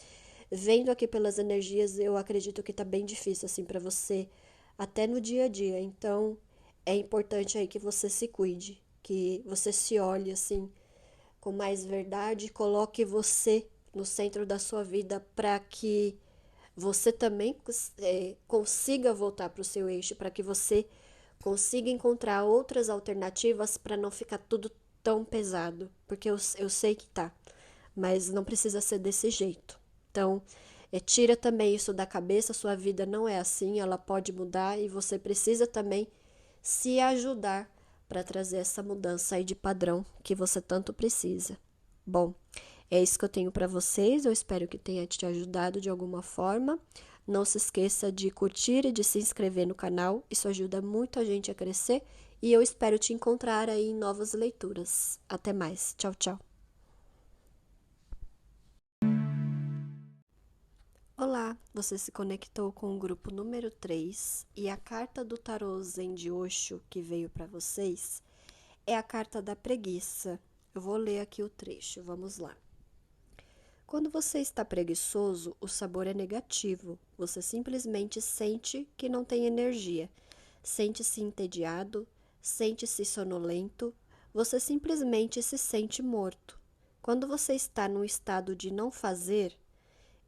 vendo aqui pelas energias, eu acredito que tá bem difícil assim para você, até no dia a dia. Então, é importante aí que você se cuide, que você se olhe assim com mais verdade, coloque você no centro da sua vida para que você também consiga voltar para o seu eixo, para que você consiga encontrar outras alternativas para não ficar tudo tão pesado, porque eu sei que tá, mas não precisa ser desse jeito. Então, tira também isso da cabeça, sua vida não é assim, ela pode mudar e você precisa também se ajudar para trazer essa mudança aí de padrão que você tanto precisa. Bom, é isso que eu tenho para vocês. Eu espero que tenha te ajudado de alguma forma. Não se esqueça de curtir e de se inscrever no canal. Isso ajuda muito a gente a crescer. E eu espero te encontrar aí em novas leituras. Até mais. Tchau, tchau. Olá, você se conectou com o grupo número 3 e a carta do tarô Zen de Osho que veio para vocês é a carta da preguiça. Eu vou ler aqui o trecho, vamos lá. Quando você está preguiçoso, o sabor é negativo. Você simplesmente sente que não tem energia. Sente-se entediado, sente-se sonolento, você simplesmente se sente morto. Quando você está num estado de não fazer,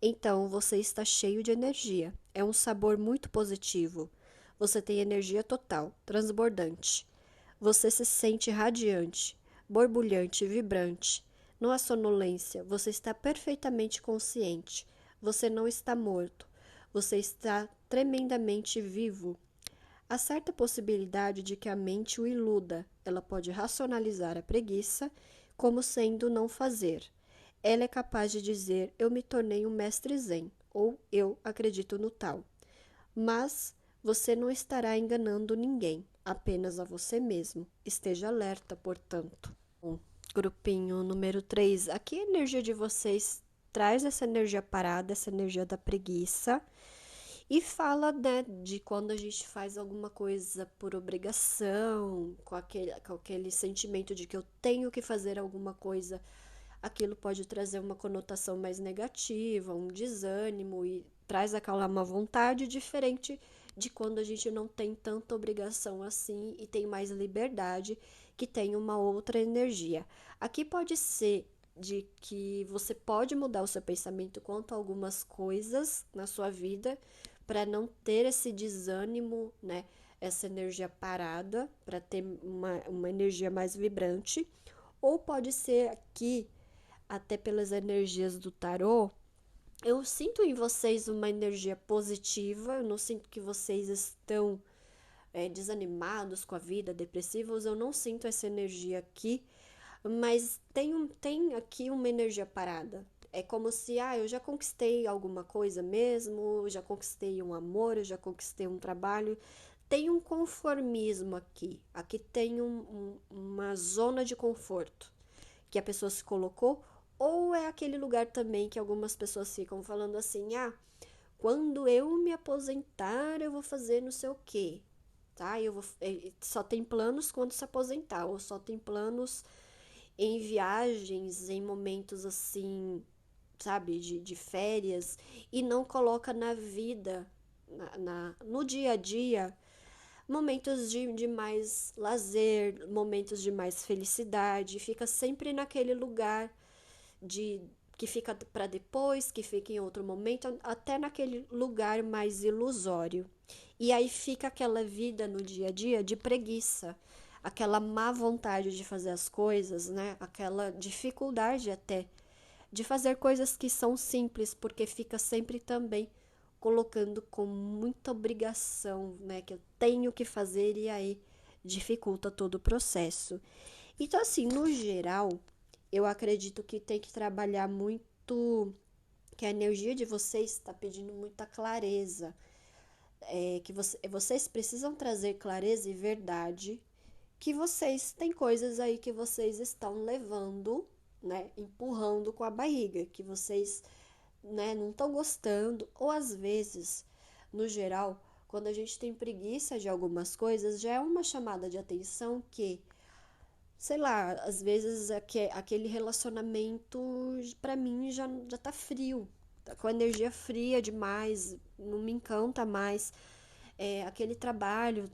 então você está cheio de energia. É um sabor muito positivo. Você tem energia total, transbordante. Você se sente radiante, borbulhante, vibrante. Não há sonolência, você está perfeitamente consciente. Você não está morto. Você está tremendamente vivo. Há certa possibilidade de que a mente o iluda. Ela pode racionalizar a preguiça como sendo não fazer. Ela é capaz de dizer: eu me tornei um mestre zen, ou eu acredito no tal. Mas você não estará enganando ninguém, apenas a você mesmo. Esteja alerta, portanto. Grupinho número 3. Aqui a energia de vocês traz essa energia parada, essa energia da preguiça. E fala, né, de quando a gente faz alguma coisa por obrigação, com aquele sentimento de que eu tenho que fazer alguma coisa, aquilo pode trazer uma conotação mais negativa, um desânimo e traz aquela má vontade diferente de quando a gente não tem tanta obrigação assim e tem mais liberdade, que tem uma outra energia. Aqui pode ser de que você pode mudar o seu pensamento quanto a algumas coisas na sua vida para não ter esse desânimo, né? Essa energia parada, para ter uma energia mais vibrante. Ou pode ser aqui, até pelas energias do tarô, eu sinto em vocês uma energia positiva, eu não sinto que vocês estão desanimados com a vida, depressivos, eu não sinto essa energia aqui, mas tem aqui uma energia parada. É como se, eu já conquistei alguma coisa mesmo, já conquistei um amor, eu já conquistei um trabalho. Tem um conformismo aqui. Aqui tem uma zona de conforto que a pessoa se colocou, ou é aquele lugar também que algumas pessoas ficam falando assim: quando eu me aposentar, eu vou fazer não sei o quê, tá? Só tem planos quando se aposentar, ou só tem planos em viagens, em momentos assim, sabe, de férias, e não coloca na vida, no dia a dia, momentos de mais lazer, momentos de mais felicidade, fica sempre naquele lugar de que fica para depois, que fica em outro momento, até naquele lugar mais ilusório. E aí fica aquela vida no dia a dia de preguiça, aquela má vontade de fazer as coisas, né? Aquela dificuldade até de fazer coisas que são simples, porque fica sempre também colocando com muita obrigação, né? Que eu tenho que fazer e aí dificulta todo o processo. Então, assim, no geral, eu acredito que tem que trabalhar muito, que a energia de vocês está pedindo muita clareza, que vocês precisam trazer clareza e verdade, que vocês têm coisas aí que vocês estão levando, né, empurrando com a barriga, que vocês, né, não estão gostando, ou às vezes, no geral, quando a gente tem preguiça de algumas coisas, já é uma chamada de atenção que, sei lá, às vezes aquele relacionamento pra mim já tá frio, tá com energia fria demais, não me encanta mais. Aquele trabalho,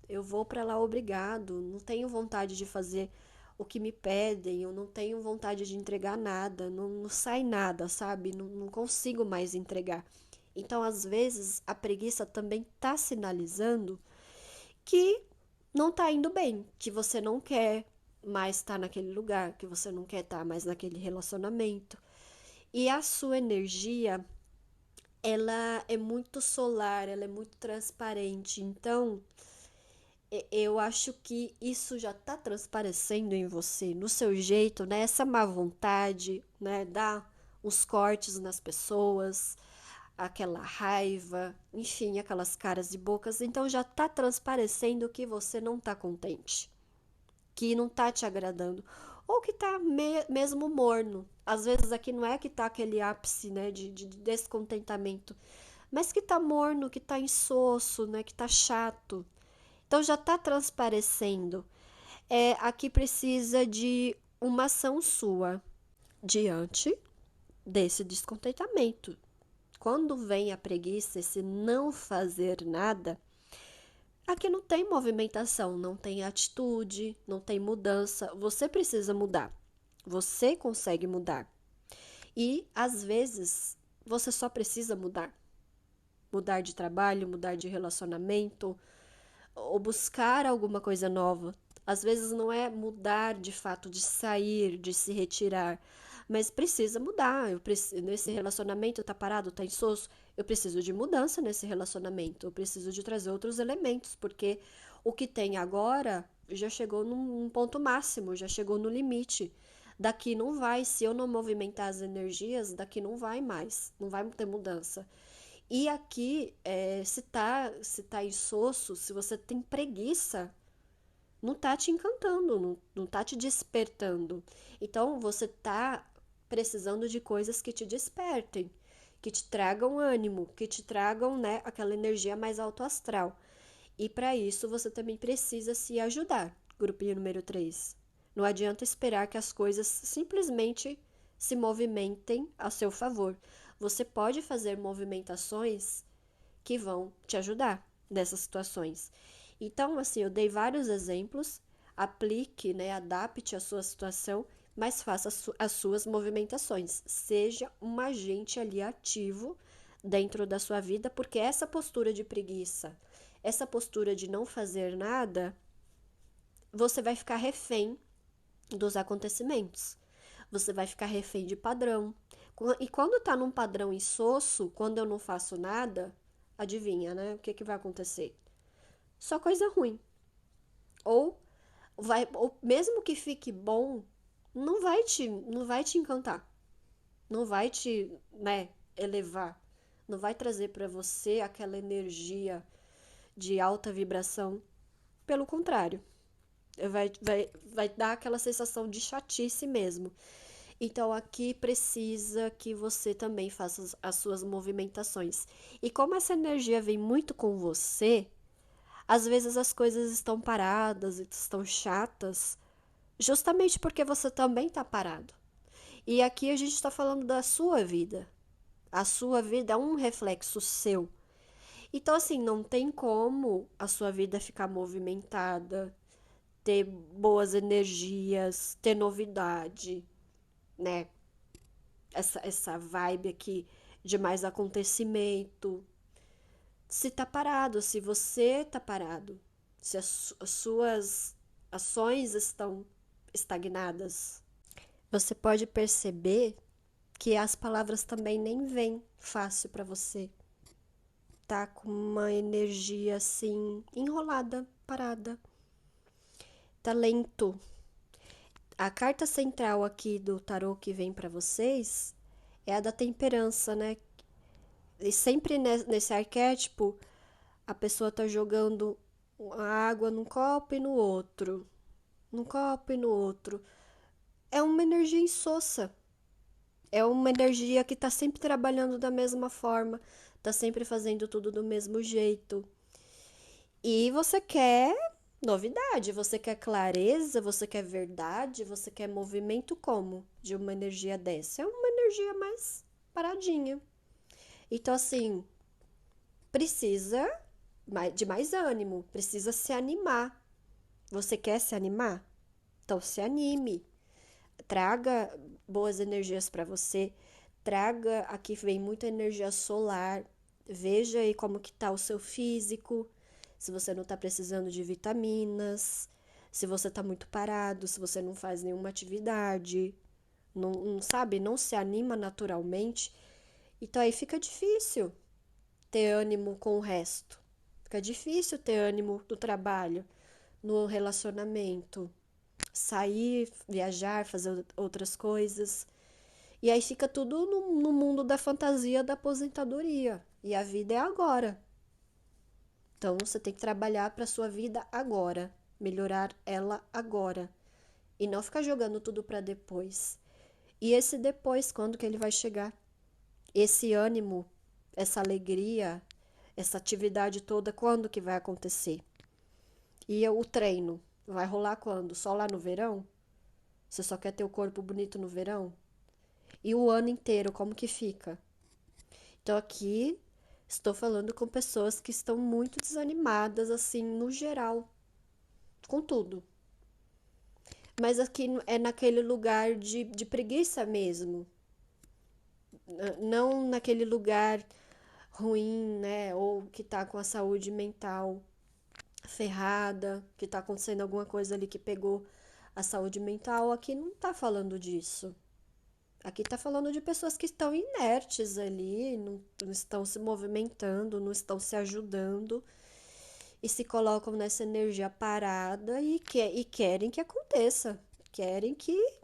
eu vou pra lá obrigado, não tenho vontade de fazer o que me pedem, eu não tenho vontade de entregar nada, não sai nada, sabe? Não consigo mais entregar. Então, às vezes, a preguiça também está sinalizando que não está indo bem, que você não quer mais estar naquele lugar, que você não quer estar mais naquele relacionamento. E a sua energia, ela é muito solar, ela é muito transparente. Então, eu acho que isso já está transparecendo em você, no seu jeito, né? Essa má vontade, né? Dá uns cortes nas pessoas, aquela raiva, enfim, aquelas caras e bocas. Então já está transparecendo que você não está contente, que não está te agradando, ou que está mesmo morno. Às vezes aqui não é que está aquele ápice, né, de descontentamento, mas que está morno, que está insosso, né, que está chato. Então já está transparecendo. Aqui precisa de uma ação sua diante desse descontentamento. Quando vem a preguiça, esse não fazer nada, aqui não tem movimentação, não tem atitude, não tem mudança. Você precisa mudar. Você consegue mudar. E às vezes você só precisa mudar. Mudar de trabalho, mudar de relacionamento, ou buscar alguma coisa nova. Às vezes não é mudar de fato, de sair, de se retirar, mas precisa mudar. Nesse relacionamento tá parado, tá insosso, eu preciso de mudança nesse relacionamento. Eu preciso de trazer outros elementos, porque o que tem agora já chegou num ponto máximo, já chegou no limite. Daqui não vai, se eu não movimentar as energias, daqui não vai mais, não vai ter mudança. E aqui, se tá insosso, se você tem preguiça, não tá te encantando, não tá te despertando. Então, você tá precisando de coisas que te despertem, que te tragam ânimo, que te tragam, né, aquela energia mais alto astral. E para isso, você também precisa se ajudar, grupinho número 3. Não adianta esperar que as coisas simplesmente se movimentem a seu favor. Você pode fazer movimentações que vão te ajudar nessas situações. Então, assim, eu dei vários exemplos, aplique, né, adapte a sua situação, mas faça as suas movimentações. Seja um agente ali ativo dentro da sua vida, porque essa postura de preguiça, essa postura de não fazer nada, você vai ficar refém dos acontecimentos. Você vai ficar refém de padrão. E quando tá num padrão insosso, quando eu não faço nada, adivinha, né? O que que vai acontecer? Só coisa ruim. Ou mesmo que fique bom, não vai te encantar. Não vai te, né, elevar. Não vai trazer para você aquela energia de alta vibração. Pelo contrário, vai dar aquela sensação de chatice mesmo. Então aqui precisa que você também faça as suas movimentações. E como essa energia vem muito com você, às vezes as coisas estão paradas, estão chatas, justamente porque você também está parado. E aqui a gente está falando da sua vida. A sua vida é um reflexo seu. Então, assim, não tem como a sua vida ficar movimentada, ter boas energias, ter novidade, né? Essa vibe aqui de mais acontecimento. Se tá parado, se você tá parado, se as suas ações estão estagnadas, você pode perceber que as palavras também nem vêm fácil para você. Tá com uma energia assim enrolada, parada. Tá lento. A carta central aqui do tarô que vem para vocês é a da temperança, né? E sempre nesse arquétipo, a pessoa tá jogando a água num copo e no outro, num copo e no outro. É uma energia insossa. É uma energia que tá sempre trabalhando da mesma forma, tá sempre fazendo tudo do mesmo jeito. E você quer novidade, você quer clareza, você quer verdade, você quer movimento como de uma energia dessa? É uma energia mais paradinha. Então, assim, precisa de mais ânimo, precisa se animar. Você quer se animar? Então se anime. Traga boas energias para você. Traga, aqui vem muita energia solar. Veja aí como que tá o seu físico, se você não tá precisando de vitaminas, se você tá muito parado, se você não faz nenhuma atividade, não sabe, não se anima naturalmente. Então aí fica difícil ter ânimo com o resto. Fica difícil ter ânimo no trabalho, no relacionamento, sair, viajar, fazer outras coisas. E aí fica tudo no mundo da fantasia da aposentadoria. E a vida é agora. Então você tem que trabalhar para sua vida agora, melhorar ela agora e não ficar jogando tudo para depois. E esse depois, quando que ele vai chegar? Esse ânimo, essa alegria, essa atividade toda, quando que vai acontecer? E o treino vai rolar quando? Só lá no verão? Você só quer ter o corpo bonito no verão? E o ano inteiro, como que fica? Então aqui estou falando com pessoas que estão muito desanimadas, assim, no geral, com tudo. Mas aqui é naquele lugar de preguiça mesmo. Não naquele lugar ruim, né? Ou que tá com a saúde mental ferrada, que tá acontecendo alguma coisa ali que pegou a saúde mental. Aqui não tá falando disso. Aqui tá falando de pessoas que estão inertes ali, não estão se movimentando, não estão se ajudando e se colocam nessa energia parada e querem que aconteça. Querem que,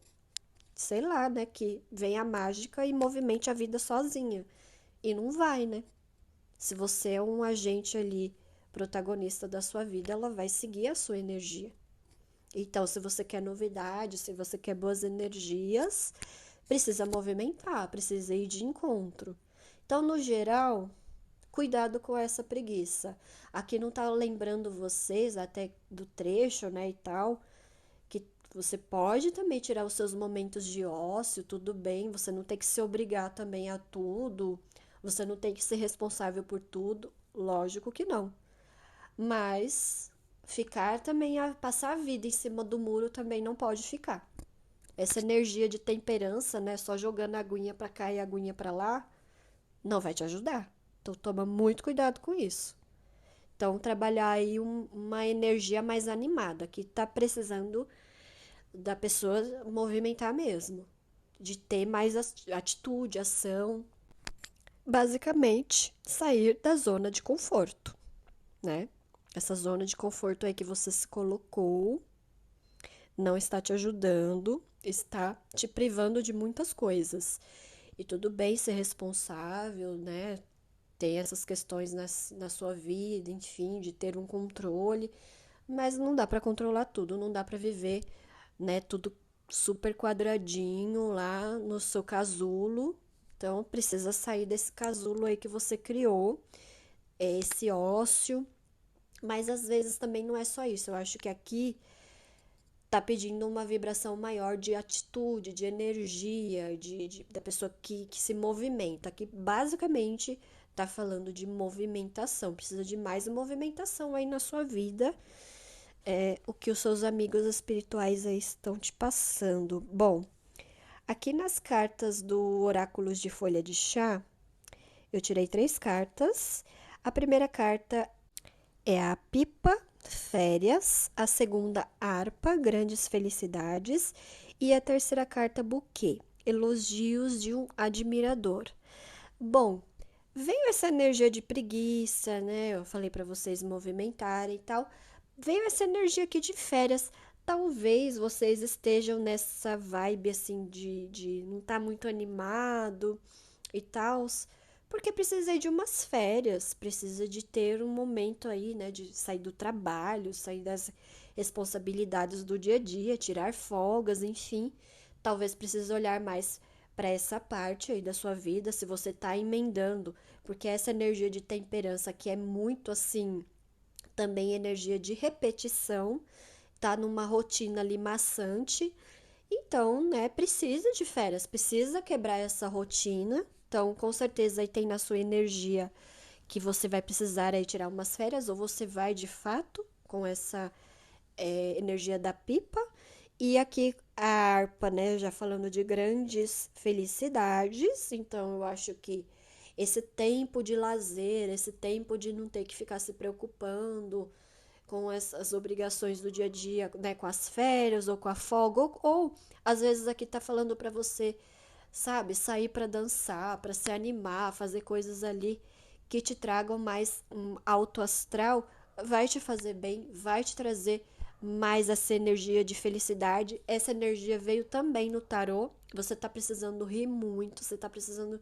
sei lá, né, que venha a mágica e movimente a vida sozinha. E não vai, né? Se você é um agente ali, protagonista da sua vida, ela vai seguir a sua energia. Então, se você quer novidade, se você quer boas energias, precisa movimentar, precisa ir de encontro. Então, no geral, cuidado com essa preguiça. Aqui não tá lembrando vocês até do trecho, né, e tal, que você pode também tirar os seus momentos de ócio, tudo bem, você não tem que se obrigar também a tudo, você não tem que ser responsável por tudo, lógico que não. Mas ficar também a passar a vida em cima do muro também não pode ficar. Essa energia de temperança, né, só jogando a aguinha pra cá e a aguinha pra lá, não vai te ajudar. Então toma muito cuidado com isso. Então trabalhar aí uma energia mais animada, que tá precisando da pessoa movimentar mesmo, de ter mais atitude, ação, basicamente sair da zona de conforto, né? Essa zona de conforto aí que você se colocou não está te ajudando, está te privando de muitas coisas. E tudo bem ser responsável, né? Ter essas questões na sua vida, enfim, de ter um controle, mas não dá para controlar tudo, não dá para viver, né, tudo super quadradinho lá no seu casulo. Então precisa sair desse casulo aí que você criou, é esse ócio, mas às vezes também não é só isso. Eu acho que aqui tá pedindo uma vibração maior de atitude, de energia, da pessoa que se movimenta, que basicamente tá falando de movimentação, precisa de mais movimentação aí na sua vida, é o que os seus amigos espirituais aí estão te passando. Bom, aqui nas cartas do Oráculos de Folha de Chá, eu tirei 3 cartas. A primeira carta é a pipa, férias, a segunda, harpa, grandes felicidades, e a terceira carta, buquê, elogios de um admirador. Bom, veio essa energia de preguiça, né? Eu falei para vocês movimentarem e tal. Veio essa energia aqui de férias. Talvez vocês estejam nessa vibe assim de não estar muito animado e tal, porque precisa de umas férias, precisa de ter um momento aí, né, de sair do trabalho, sair das responsabilidades do dia a dia, tirar folgas, enfim. Talvez precise olhar mais para essa parte aí da sua vida, se você tá emendando, porque essa energia de temperança que é muito assim, também energia de repetição, tá numa rotina ali maçante. Então, né, precisa de férias, precisa quebrar essa rotina. Então, com certeza aí tem na sua energia que você vai precisar aí tirar umas férias, ou você vai de fato com essa energia da pipa. E aqui a harpa, né, já falando de grandes felicidades. Então, eu acho que esse tempo de lazer, esse tempo de não ter que ficar se preocupando com as obrigações do dia a dia, né, com as férias ou com a folga, ou às vezes aqui tá falando para você, sabe, sair para dançar, para se animar, fazer coisas ali que te tragam mais um alto astral, vai te fazer bem, vai te trazer mais essa energia de felicidade. Essa energia veio também no tarô. Você tá precisando rir muito, você tá precisando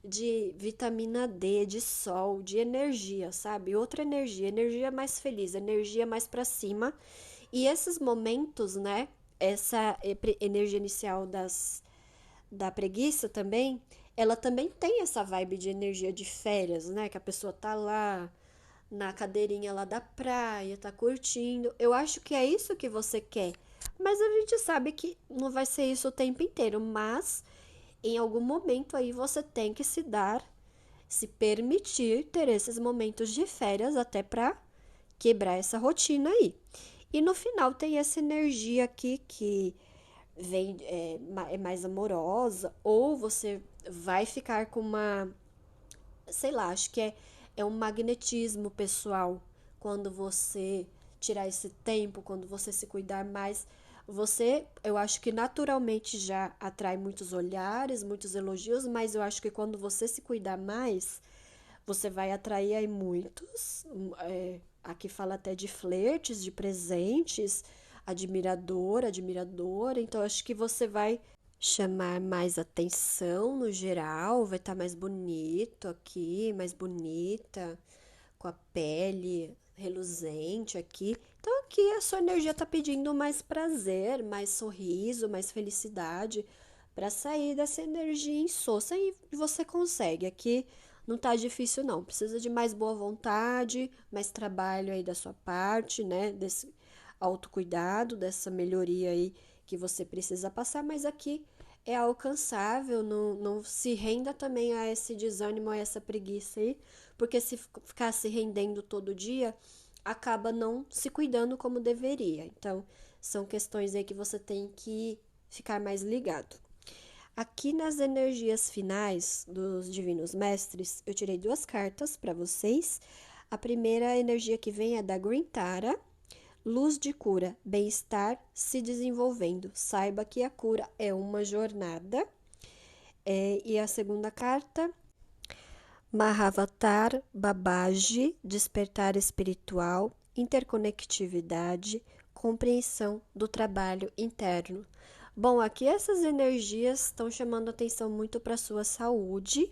de vitamina D, de sol, de energia, sabe? Outra energia, energia mais feliz, energia mais para cima. E esses momentos, né? Essa energia inicial da preguiça também, ela também tem essa vibe de energia de férias, né? Que a pessoa tá lá na cadeirinha lá da praia, tá curtindo. Eu acho que é isso que você quer. Mas a gente sabe que não vai ser isso o tempo inteiro, mas em algum momento aí você tem que se permitir ter esses momentos de férias até para quebrar essa rotina aí. E no final tem essa energia aqui que vem é mais amorosa, ou você vai ficar com uma, sei lá, acho que é um magnetismo pessoal quando você tirar esse tempo, quando você se cuidar mais. Você, eu acho que naturalmente já atrai muitos olhares, muitos elogios, mas eu acho que quando você se cuidar mais, você vai atrair aí muitos. Aqui fala até de flertes, de presentes, admirador, admiradora. Então, acho que você vai chamar mais atenção no geral, vai estar mais bonito aqui, mais bonita, com a pele reluzente aqui. Então aqui a sua energia está pedindo mais prazer, mais sorriso, mais felicidade para sair dessa energia insossa e você consegue. Aqui não tá difícil não. Precisa de mais boa vontade, mais trabalho aí da sua parte, né? Desse autocuidado, dessa melhoria aí que você precisa passar, mas aqui é alcançável, não se renda também a esse desânimo, a essa preguiça aí, porque se ficar se rendendo todo dia, acaba não se cuidando como deveria. Então, são questões aí que você tem que ficar mais ligado. Aqui nas energias finais dos Divinos Mestres, eu tirei duas cartas para vocês. A primeira energia que vem é da Green Tara, luz de cura, bem-estar se desenvolvendo. Saiba que a cura é uma jornada. E a segunda carta, Mahavatar Babaji, despertar espiritual, interconectividade, compreensão do trabalho interno. Bom, aqui essas energias estão chamando atenção muito para a sua saúde.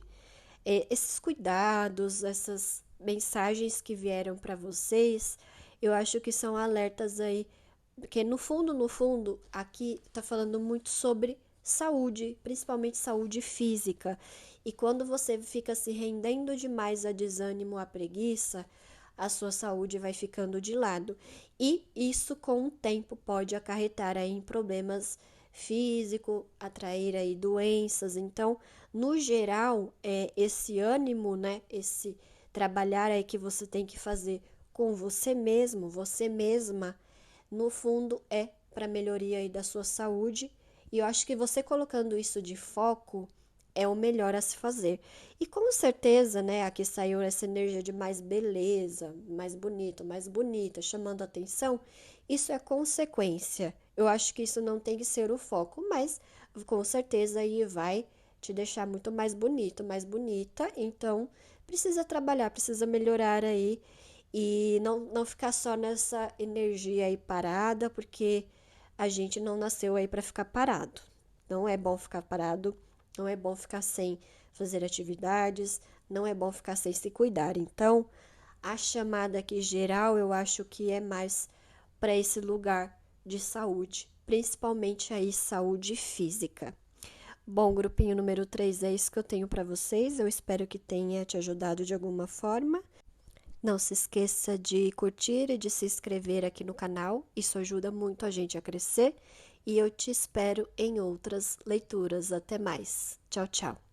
Esses cuidados, essas mensagens que vieram para vocês, eu acho que são alertas aí, porque no fundo, aqui está falando muito sobre saúde, principalmente saúde física. E quando você fica se rendendo demais a desânimo, a preguiça, a sua saúde vai ficando de lado. E isso, com o tempo, pode acarretar aí em problemas físicos, atrair aí doenças. Então, no geral, esse ânimo, né, esse trabalhar aí que você tem que fazer com você mesmo, você mesma, no fundo é para melhoria aí da sua saúde. E eu acho que você colocando isso de foco é o melhor a se fazer. E com certeza, né, aqui saiu essa energia de mais beleza, mais bonita, chamando atenção. Isso é consequência. Eu acho que isso não tem que ser o foco, mas com certeza aí vai te deixar muito mais bonito, mais bonita. Então, precisa trabalhar, precisa melhorar aí e não ficar só nessa energia aí parada, porque a gente não nasceu aí para ficar parado. Não é bom ficar parado, não é bom ficar sem fazer atividades, não é bom ficar sem se cuidar. Então, a chamada aqui geral, eu acho que é mais para esse lugar de saúde, principalmente aí saúde física. Bom, grupinho número 3 é isso que eu tenho para vocês. Eu espero que tenha te ajudado de alguma forma. Não se esqueça de curtir e de se inscrever aqui no canal, isso ajuda muito a gente a crescer. E eu te espero em outras leituras. Até mais. Tchau, tchau.